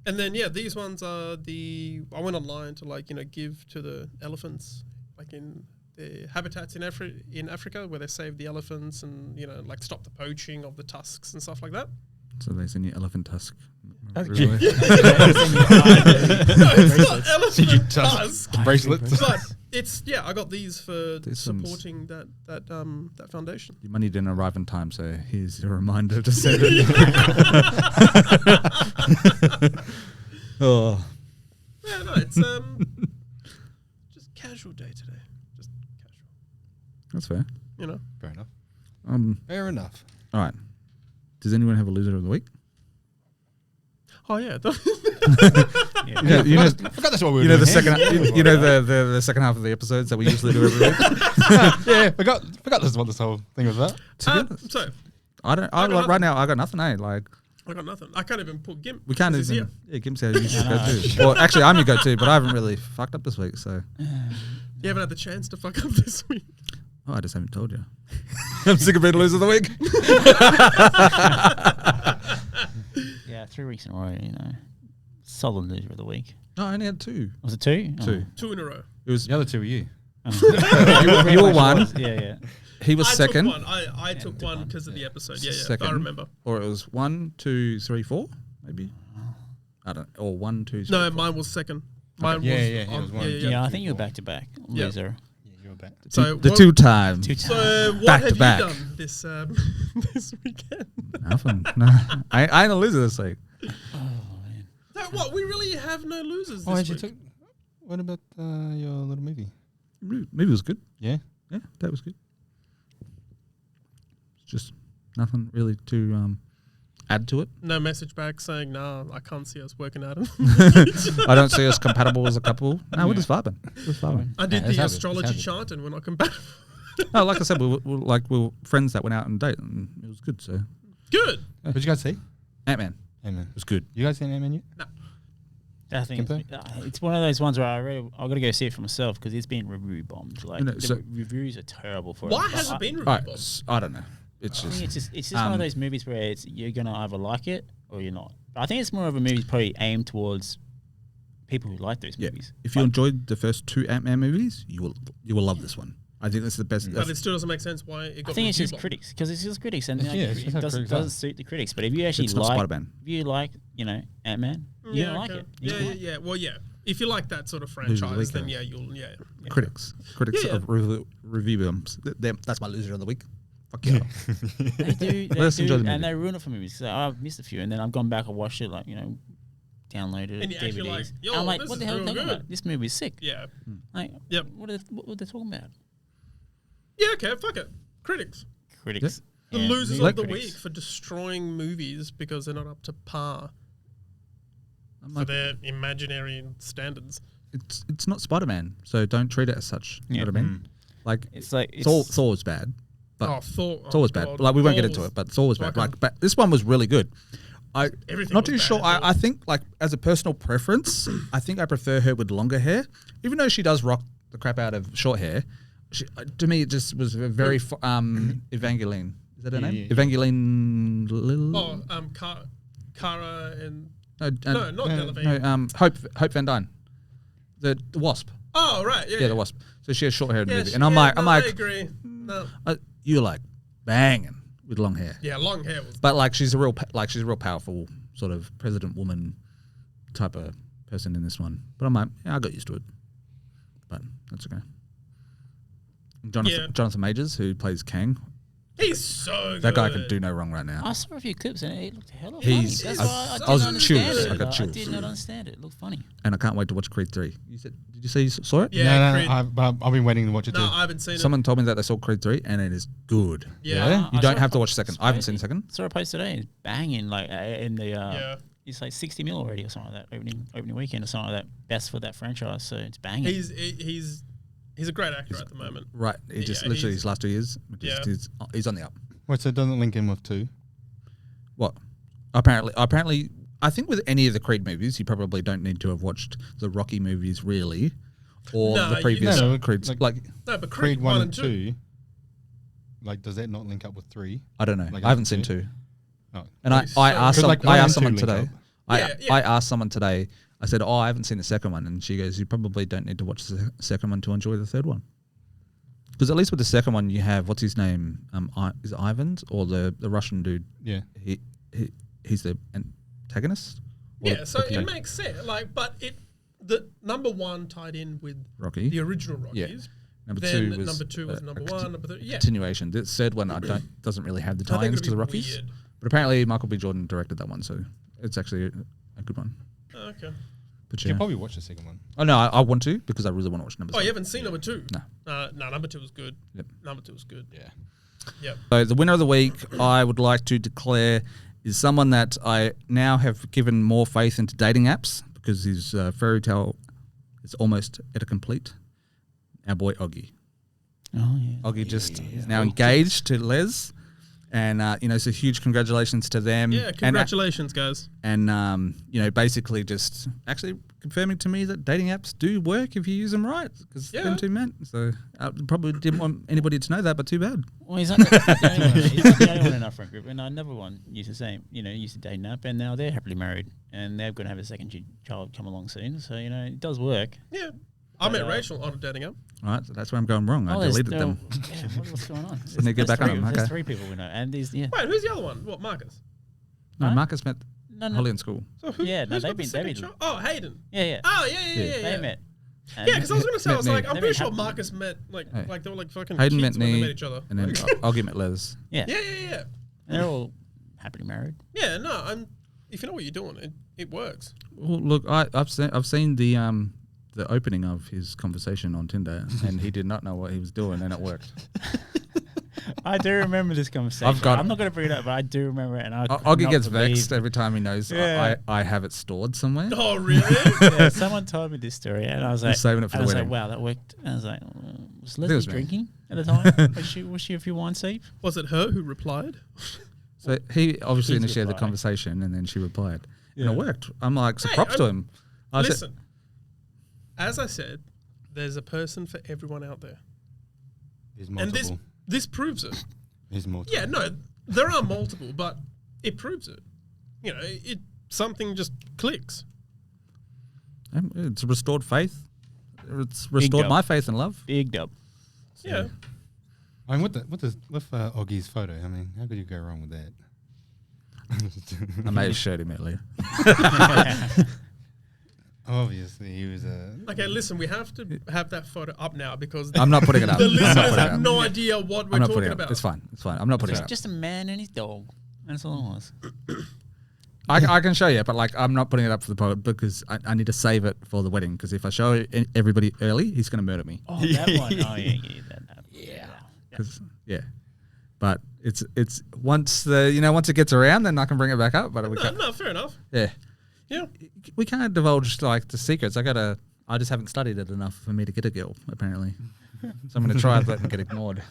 And then these ones are I went online to give to the elephants, like in the habitats in Africa where they save the elephants and like stop the poaching of the tusks and stuff like that. So they send you elephant tusk. No, it's not elephant tusk. Bracelets. But it's I got these for There's some supporting that foundation. Your money didn't arrive in time, so here's your reminder to send it. Oh, Yeah, no, it's just casual day today. Just casual. that's fair. Fair enough. Fair enough. All right. Does anyone have a loser of the week? Oh yeah. Yeah. You know, I forgot that's what we were you know the doing. second, you know the second half of the episodes that we usually do every week. Yeah, forgot this is what this whole thing was about. So I don't. I got like right now. I got nothing. Like I got nothing. I can't even put Gimp. we can't 'cause he's even. here. Yeah, Gimps how you should go too. Well, actually, I'm your go-to, but I haven't really fucked up this week. So You haven't had the chance to fuck up this week. I just haven't told you. I'm sick of being loser of the week. Yeah, 3 weeks in a row, solid loser of the week. No, I only had two. Was it 2? Two. 2 in a row. It was The other two were you. you were one. Yeah. He was I second. took one. I took one because of the episode. Yeah. Second. I remember. Or it was 1, 2, 3, 4, maybe. I don't. Or 1, 2, 3. No, 4. mine was second. Mine Yeah, was. yeah, he was one. Yeah, I think you were back to back. Yeah. Loser. Yeah, you were back. So The what- 2 times. 2 times. So what Back have to back. you done this this weekend? Nothing. No, I ain't a loser this week. No, what? We really have no losers Oh, this actually week. what about your little movie? Maybe it was good. Yeah. Yeah, that was good. It's just nothing really to add to it. No message back saying, "Nah, I can't see us working out." I don't see us compatible as a couple. No, we're just vibing. Just vibing. I did let's the have it, astrology let's have it. chart, and we're not compatible. No, like I said, we were friends that went out on a date, and it was good. So Good. What did you guys see? Ant-Man Ant-Man. was good. You guys seen Ant-Man yet? I think it's one of those ones where I got to go see it for myself because it's been review bombed. Like the reviews are terrible for it. Why But has it been All review right, bombed? I don't know. It's I think just it's just one of those movies where you're gonna either like it or you're not. But I think it's more of a movie probably aimed towards people who like those movies. If you enjoyed the first 2 Ant-Man movies, you will love this one. I think this is the best. But it still doesn't make sense why it got I think it's review just bombed. critics because it's just critics and It's- yeah, it's it just how doesn't, critics are. doesn't suit the critics. But if you actually It's not like, Spider-Man. if you like, Ant-Man, you're gonna like okay. it. You're gonna like it. Yeah. Well, yeah. If you like that sort of Losers franchise, Week, then yeah. yeah. Critics Yeah. of reviews. That's my loser of the week. Fuck yeah. They do, Let us enjoy the movie. and they ruin it for me. So I've missed a few, and then I've gone back and watched it, like downloaded And it, you're actually DVDs. like, yo, I'm like, this what the is hell are they real talking good. about? This movie is sick. Yeah. Like, Yep. what are they talking about? Yeah, okay, fuck it. Critics. Critics. The Yeah, losers movie of the critics. week for destroying movies because they're not up to par I'm for like, their imaginary standards. it's not Spider-Man, so don't treat it as such. You know what I mean? Like, It's like Thor was bad, but Thor. Thor was bad. Like, we won't get into it, but Thor was bad. fucking- Like, but this one was really good. Everything Not was too sure. bad, I think, like, as a personal preference, I think I prefer her with longer hair, even though she does rock the crap out of short hair. To me, it just was a very Evangeline. Is that her name? Yeah. Evangeline. Cara and No, not Delevingne. no. Hope Van Dyne, the Wasp. Oh right, yeah, Yeah, the Wasp. So she has short hair in the movie, she- and I'm yeah, like, no, I agree. No, you're like banging with long hair. yeah, long hair was. But like she's a real powerful sort of president woman type of person in this one. But I'm like, yeah, I got used to it. But that's okay. Jonathan Majors, who plays Kang, He's so good. that guy could do no wrong right now. I saw a few clips and it looked hella He's- funny. That's I- why I was didn't chills. understand I it. got Like, chills. I did not understand it. It looked funny. And I can't wait to watch Creed 3. Did you say you saw it? Yeah, no, Creed. but I've been waiting to watch it No, too. I haven't seen Someone told me that they saw Creed 3 and it is good. it. Yeah, You I don't saw have a to watch post- second. it's I haven't seen the crazy. second. Saw a post today. It's banging like in the yeah. it's like 60 mil already or something like that opening weekend or something like that. Best for that franchise. So it's banging. He's a great actor at the moment. Right. He just Yeah, literally he's- his last 2 years. Yeah. He's on the up. Wait, so it doesn't link in with 2? What? Apparently, I think with any of the Creed movies, you probably don't need to have watched the Rocky movies, really, or No, the you- previous No, Creeds. like- No, but Creed Creed 1 and 2, like, does that not link up with 3? I don't know. Like I haven't seen two? 2. Oh. And I He's so asked good. some, Like I one asked and someone two link today. up. Yeah. I asked someone today. I said, "Oh, I haven't seen the second one," and she goes, "You probably don't need to watch the second one to enjoy the third one." Because at least with the second one, you have what's his name? Is it Ivans or the Russian dude? Yeah. He's the antagonist. Or Yeah, so the it makes sense. Like, but the number one tied in with Rocky. the original Rockies. Number Then two was number two was number one. Number three, yeah. continuation. The third one doesn't really have the I think tie-ins it'd to the be Rockies, weird. but apparently Michael B. Jordan directed that one, so it's actually a good one. Oh, okay. But You yeah. can probably watch the second one. Oh no, I want to because I really want to watch number. Oh, you two. haven't seen number two? No. No, number two was good. Yep. Number two was good. Yeah. Yep. So the winner of the week, I would like to declare, is someone that I now have given more faith into dating apps because his fairy tale is almost at a complete. Our boy Oggy. Oh yeah. Oggy just is now engaged to Les, and so huge congratulations to them. Yeah, congratulations, guys. And basically just actually confirming to me that dating apps do work if you use them right, because Yeah. them two men. So I probably didn't want anybody to know that, but too bad. Well, he's not the only one. He's not the only one in our friend group, and another one used the same. Used to dating up, and now they're happily married, and they're going to have a second child come along soon. So it does work. Yeah. I met Rachel on a dating app. All right, so that's where I'm going wrong. I there's- deleted them. Yeah, what's going on? So they get back on them, There's okay. 3 people we know, and these Wait, who's the other one? What, Marcus? No, Huh? Marcus met no. Holly in school. So who, Yeah, no, who's they've got the been- second they've been- child? Oh, Hayden. Yeah. Oh, yeah. They met. And Yeah, because I was going to say, I was Met like, me. I'm They've pretty been sure happy- Marcus met, Hey. like they were like fucking Hayden kids met when they me, met each other. and then Oggy met Les. yeah. Yeah. And they're all happily married. Yeah, no, if you know what you're doing, it works. Well, look, I've seen the opening of his conversation on Tinder, and he did not know what he was doing, and it worked. I do remember this conversation. got- I'm not going to bring it up, but I do remember it. And I could Oggy not gets believe- vexed every time he knows Yeah. I have it stored somewhere. Oh, really? Yeah, someone told me this story, and I was like, saving it for I the was wedding. like, wow, that worked. And I was like, was it Leslie was me. drinking at the time? was she a few wine deep? Was it her who replied? So he obviously His initiated the reply. conversation, and then she replied, and Yeah. it worked. I'm like, so Hey, props to him. I said, Listen, as I said, there's a person for everyone out there. There's And multiple. this proves it. There's multiple. Yeah, no, there are multiple, but it proves it. Something just clicks. it's restored faith. It's restored dub. my faith and love. Big dub. Yeah. I mean, with Oggy's photo, I mean, how could you go wrong with that? I may have showed him earlier. Obviously, he was a. Okay, listen, we have to have that photo up now because I'm not putting it up. the I'm not listeners putting it have up. no idea what we're I'm not talking putting it up. about. It's fine. It's fine. I'm not putting it up. Just a man and his dog. That's all it was. I can show you, but like I'm not putting it up for the pod because I need to save it for the wedding. Because if I show everybody early, he's going to murder me. Oh, that one. Oh, yeah. Yeah. But it's once it gets around, then I can bring it back up. But we can't. No, fair enough. Yeah. Yeah. We can't divulge like the secrets. I just haven't studied it enough for me to get a girl, apparently. So I'm going to try and let them get ignored.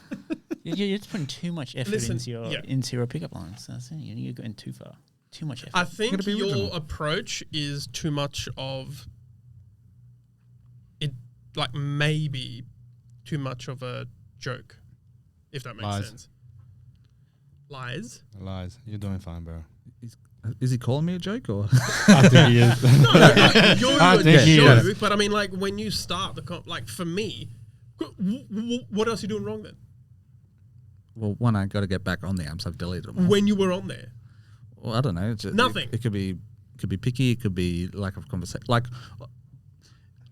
You're just putting too much effort Listen, into your pickup lines. That's it. You're going too far. Too much effort. I think Gotta be your original. approach is too much of it, like maybe too much of a joke, if that makes Lies. sense. Lies. Lies. You're doing fine, bro. Is he calling me a joke or? I think he is. You're I a think he joke, is. but I mean, like when you start like for me, what else are you doing wrong then? Well, one, I got to get back on the amps. I've deleted them. When you were on there, Well, I don't know. It's just, Nothing. It could be picky. It could be lack of conversation. Like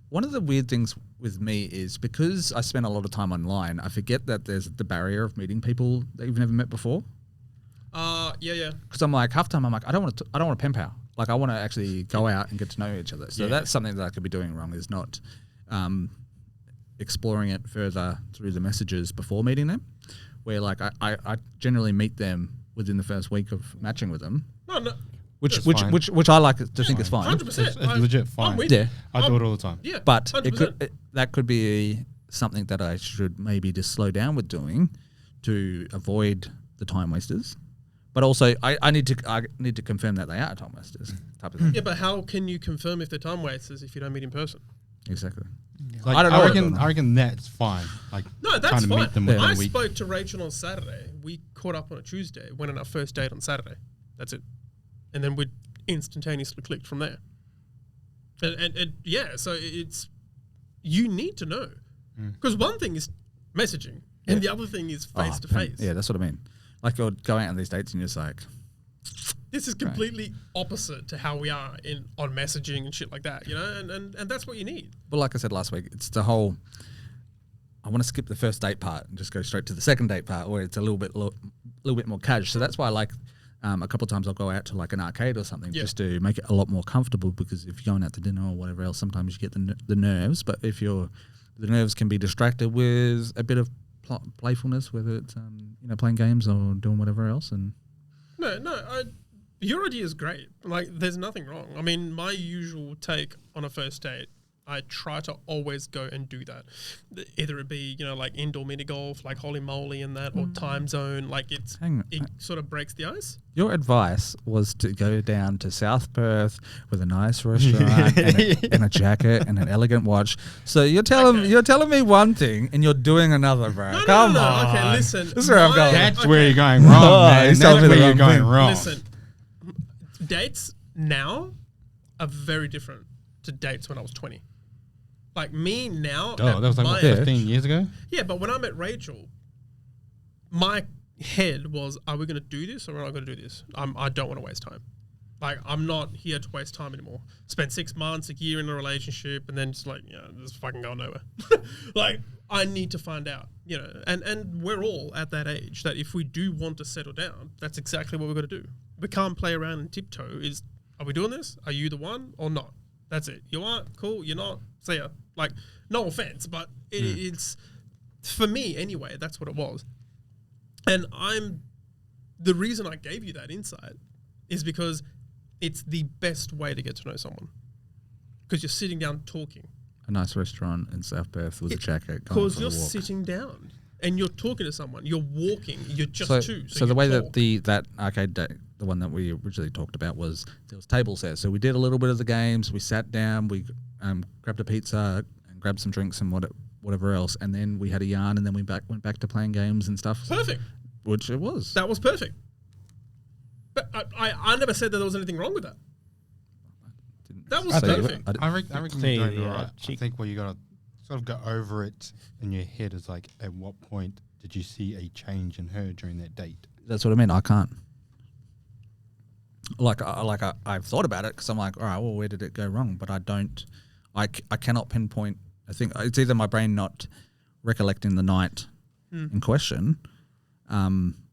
one of the weird things with me is because I spend a lot of time online, I forget that there's the barrier of meeting people that you've never met before. yeah. Because I'm like half the time I'm like I don't want to pen pal. Like I want to actually go out and get to know each other. So that's something that I could be doing wrong is not exploring it further through the messages before meeting them. Where like I generally meet them within the first week of matching with them. No. Which fine. which I like to think is fine. 100%. It's legit fine. I'm with Yeah. you. I do it all the time. Yeah, But 100%. that could be something that I should maybe just slow down with doing to avoid the time wasters. But also, I need to confirm that they are time wasters. Type of thing. Yeah, but how can you confirm if they're time wasters if you don't meet in person? Exactly. Like, I don't know. I reckon that's fine. Like No, that's trying to fine. meet them within I a week. spoke to Rachel on Saturday. We caught up on a Tuesday, went on our first date on Saturday. That's it. And then we instantaneously clicked from there. And yeah, so it's, you need to know. Because one thing is messaging, and the other thing is face to face. Yeah, that's what I mean. Like you're going out on these dates and you're just like, This is completely opposite to how we are on messaging and shit like that, you know? And that's what you need. well, like I said last week, it's the whole. I want to skip the first date part and just go straight to the second date part, where it's a little bit more casual. So that's why I like. A couple of times I'll go out to like an arcade or something just to make it a lot more comfortable, because if you're going out to dinner or whatever else, sometimes you get the nerves. But if the nerves can be distracted with a bit of playfulness, whether it's playing games or doing whatever else. And your idea is great. Like, there's nothing wrong. I mean, my usual take on a first date, I try to always go and do that. Either it be, like indoor mini golf, like holy moly and that, or time zone. Like it sort of breaks the ice. your advice was to go down to South Perth with a nice restaurant and a jacket and an elegant watch. So you're telling me one thing and you're doing another, bro. No, Come no. on. Okay, listen. This is where I'm going. That's where you're going wrong, man. he's That's telling me where the you're wrong going thing. wrong. Listen, dates now are very different to dates when I was 20. Like me now. Oh, that was like my what, age- 15 years ago? Yeah, but when I met Rachel, my head was, are we going to do this or we're not going to do this? I don't want to waste time. Like, I'm not here to waste time anymore. Spend 6 months, a year in a relationship, and then just like, this is fucking going nowhere. Like, I need to find out, and we're all at that age that if we do want to settle down, that's exactly what we're going to do. We can't play around and tiptoe. Are we doing this? Are you the one or not? That's it. You are? Cool. You're not? See ya. Like, no offense, but it's, for me anyway, that's what it was. And the reason I gave you that insight is because it's the best way to get to know someone. Because you're sitting down talking. A nice restaurant in South Perth with a jacket. Because you're sitting down and you're talking to someone. You're walking. You're just two. So the way that that arcade date, the one that we originally talked about, was there was tables there. So we did a little bit of the games. We sat down. We grabbed a pizza and grabbed some drinks and whatever else. And then we had a yarn. And then we went back to playing games and stuff. Perfect. Which it was. That was perfect. But I never said that there was anything wrong with that. That was perfect. I reckon See, you're doing yeah, all right. I think what you got to sort of go over it in your head is like, at what point did you see a change in her during that date? That's what I mean. I can't. I've thought about it because I'm like, all right, well, where did it go wrong? But I cannot pinpoint. I think it's either my brain not recollecting the night in question,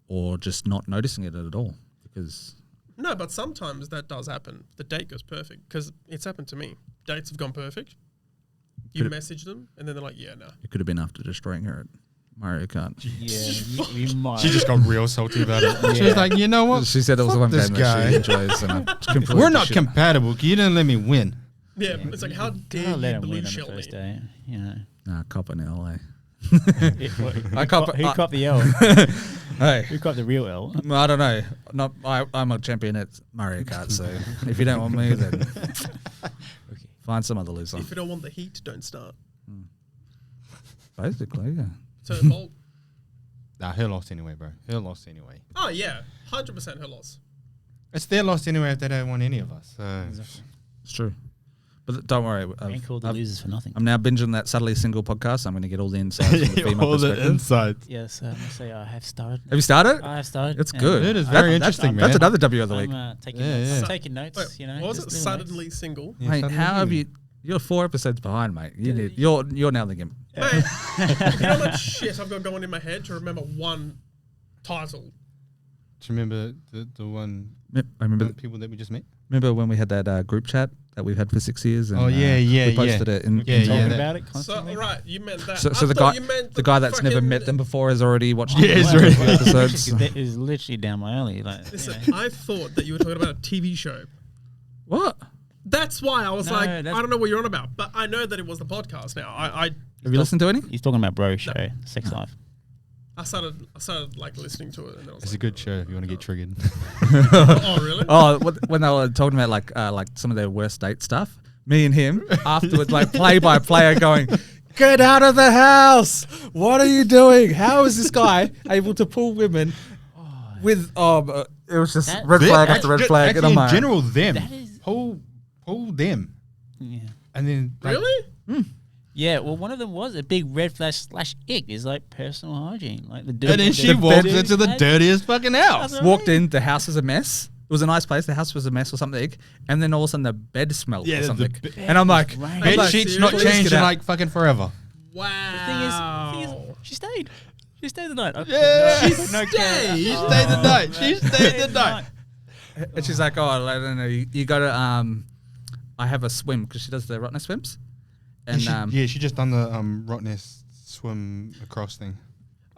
or just not noticing it at all. Because No, but sometimes that does happen. The date goes perfect because it's happened to me. Dates have gone perfect. You message them and then they're like, yeah, no. it could have been after destroying her at Mario Kart. Yeah, you might. She just got real salty about it. She was like, you know what? She said it was the one this game guy. that she enjoys. And I completely We're not shit. compatible. You didn't let me win. Yeah, it's like, how dare I'll let you him blue win on the shell me? first day. You know. Nah, cop in LA. Who copped the L? Hey, Who copped the real L? I don't know. I'm a champion at Mario Kart, so if you don't want me, then find some other loser. If you don't want the heat, don't start. Basically, yeah. So, Bolt. Nah, her loss anyway, bro. Her loss anyway. Oh, yeah. 100% her loss. It's their loss anyway if they don't want any of us. So. It's true. But don't worry. Ain't called the losers for nothing. I'm now binging that Subtly Single podcast. I'm going to get all the insights from the female All the perspective. insights. Yes, I must say I have started. Have you started? I have started. It's and good. It is very interesting, man. That's another W of the week. I'm taking Yeah, notes. yeah. Taking notes. Wait, You know. what was it? just little notes. Suddenly single. Yeah, Mate, suddenly how have single. You're 4 episodes behind, mate. You're now the Gimp. Mate, you know how much shit I've got going in my head to remember one title? Do you remember the one I remember. the people that we just met? Remember when we had that group chat that we've had for 6 years? And, Oh, yeah, we posted it in. Yeah, in yeah, Talking that- about it So, constantly. right, you meant that. So I the thought guy, you meant the guy that's never fucking- met them before has already watched. Yeah, he's multiple already- episodes. That is literally down my alley. Like, Listen, you know. I thought that you were talking about a TV show. What? That's why I was No, like, I that's- don't know what you're on about, but I know that it was the podcast now. I Have you listened to any? He's talking about Bro Show, Sex Life. started like listening to it, and I was It's a like, good show if you want to get triggered. oh really? Oh, when they were talking about like some of their worst date stuff, me and him afterwards, like play by player, going, "Get out of the house! What are you doing? How is this guy able to pull women with?" It was just That- red flag after red flag, and I'm in like, general, them. That is- Pull them. Yeah. And then like, Really? Yeah, well, one of them was a big red flash / ick. Is like personal hygiene, like the dirty. And then she the walks dirty- into the dirtiest fucking house. That's walked in, the house was a mess. It was a nice place. The house was a mess or something, and then all of a sudden the bed smelled Yeah, or the something. bed And I'm like, was rank. I'm Bed like, sheets not seriously? changed Get in out. like fucking forever. Wow. The thing is, she stayed. She stayed the night. Yeah. She stayed. She stayed the night. She stayed the night. And she's like, "Oh, I don't know. You got to I have a swim because she does the Rottnest swims." And She just done the Rottnest swim across thing.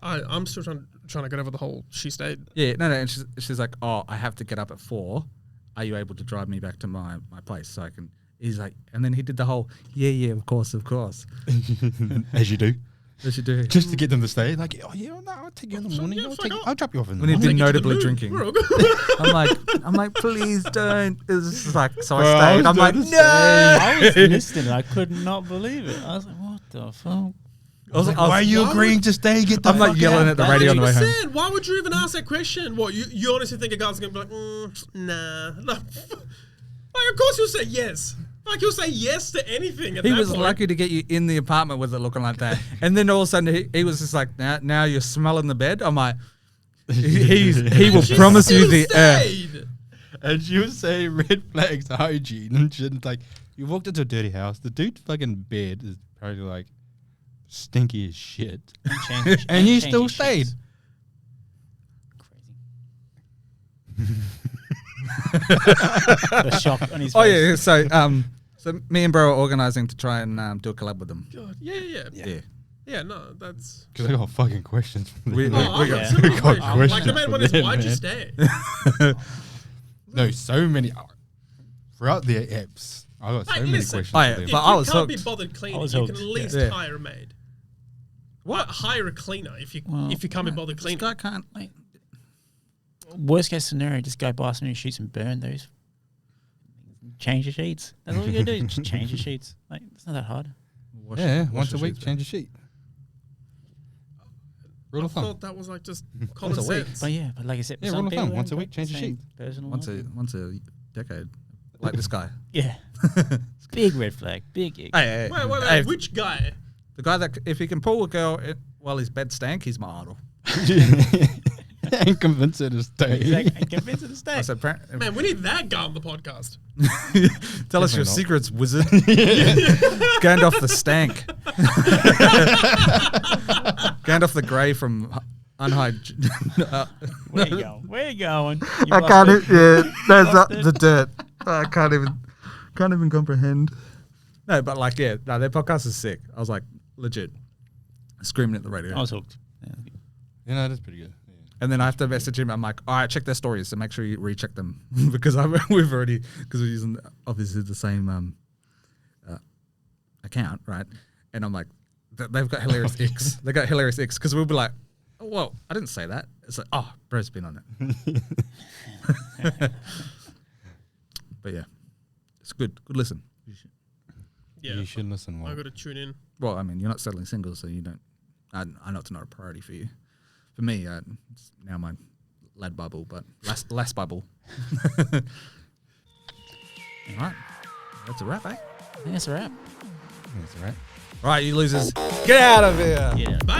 I'm still trying to get over the whole she stayed. yeah, no. And she's like, "Oh, I have to get up at 4. Are you able to drive me back to my place so I can?" He's like, and then he did the whole, yeah, of course. As you do. As you do. Just to get them to stay. Like, oh yeah, no, I'll take you in the morning. yeah, fuck off. I'll drop you off in the When he'd morning. been Take it to the notably moon. drinking. We're all good. I'm like, please don't. It's just like, so Bro, I I was stayed. I'm doing like, the no. I was listening. I could not believe it. I was like, what the fuck? I was like, Why are you why agreeing to stay? Get the I'm like fuck yelling out. at the radio on the way home. 100%. Why would you even ask that question? What, you honestly think a guy's going to be like, nah. Like, of course you'll say yes. Like, you'll say yes to anything at He that was point. lucky to get you in the apartment with it looking like that. And then all of a sudden he was just like, now you're smelling the bed. I'm like, he will She promise you still the air. stayed. And she was saying red flags hygiene and shit. It's like, you walked into a dirty house. The dude's fucking bed is probably like stinky as shit. And you still stayed. Crazy. The shock on his face. Oh yeah, so me and bro are organising to try and do a collab with them. God, yeah. Yeah, no, that's... Because I got fucking questions. For We- them. Oh, I've got yeah. similar We got questions. Like, the questions main for one is, them, why'd you man. stay? No, so many. Throughout the apps, I got so Hey, many listen. questions Oh, yeah, for them. but If I you was can't be hooked. bothered cleaning, I was you can hooked. at least Yeah. hire a maid. What? Hire a cleaner if you Well, can't be bothered This cleaning. guy can't. Like, Worst case scenario, just go buy some new sheets and burn those. Change the sheets. That's all you gotta do. Just change the sheets. Like, it's not that hard. Yeah, once a week, change a sheet. Rule I of thumb. thought that was like just common a week. sense. But yeah, but like I said, Yeah, some rule of thumb, people once a don't week, change a the same sheet. personal once hygiene. a decade, like this guy. Yeah. Big red flag. Big ick. Hey, Wait, hey, which guy? the guy that if he can pull a girl while his bed stank, he's my idol. And convince her to stay. Exactly. Convince her to stay. I said, Man, we need that guy on the podcast. tell us your Definitely not. secrets, wizard. Gandalf the Stank. Gandalf the Grey from Unhide. Where you going? Where you going? You I can't. bastard. Yeah, there's Bastard. the dirt. I can't even comprehend. No, but like, yeah, no, their podcast is sick. I was like, legit, screaming at the radio. I was hooked. Yeah. You know, that's pretty good. Yeah. And then I have to message him. I'm like, all right, check their stories, so make sure you recheck them because we've already because we're using obviously the same account, right? And I'm like, they've got hilarious icks. They got hilarious icks because we'll be like, oh, well, I didn't say that. It's like, oh, bro's been on it. But yeah, it's good. Good listen. Yeah, You should listen. I Well, got to tune in. Well, I mean, you're not settling singles, so you don't. I know it's not a priority for you. For me, it's now my lad bubble, but last bubble. All right, that's a wrap, eh? I think that's a wrap. that's all right. All right, you losers, get out of here. Yeah. Bye.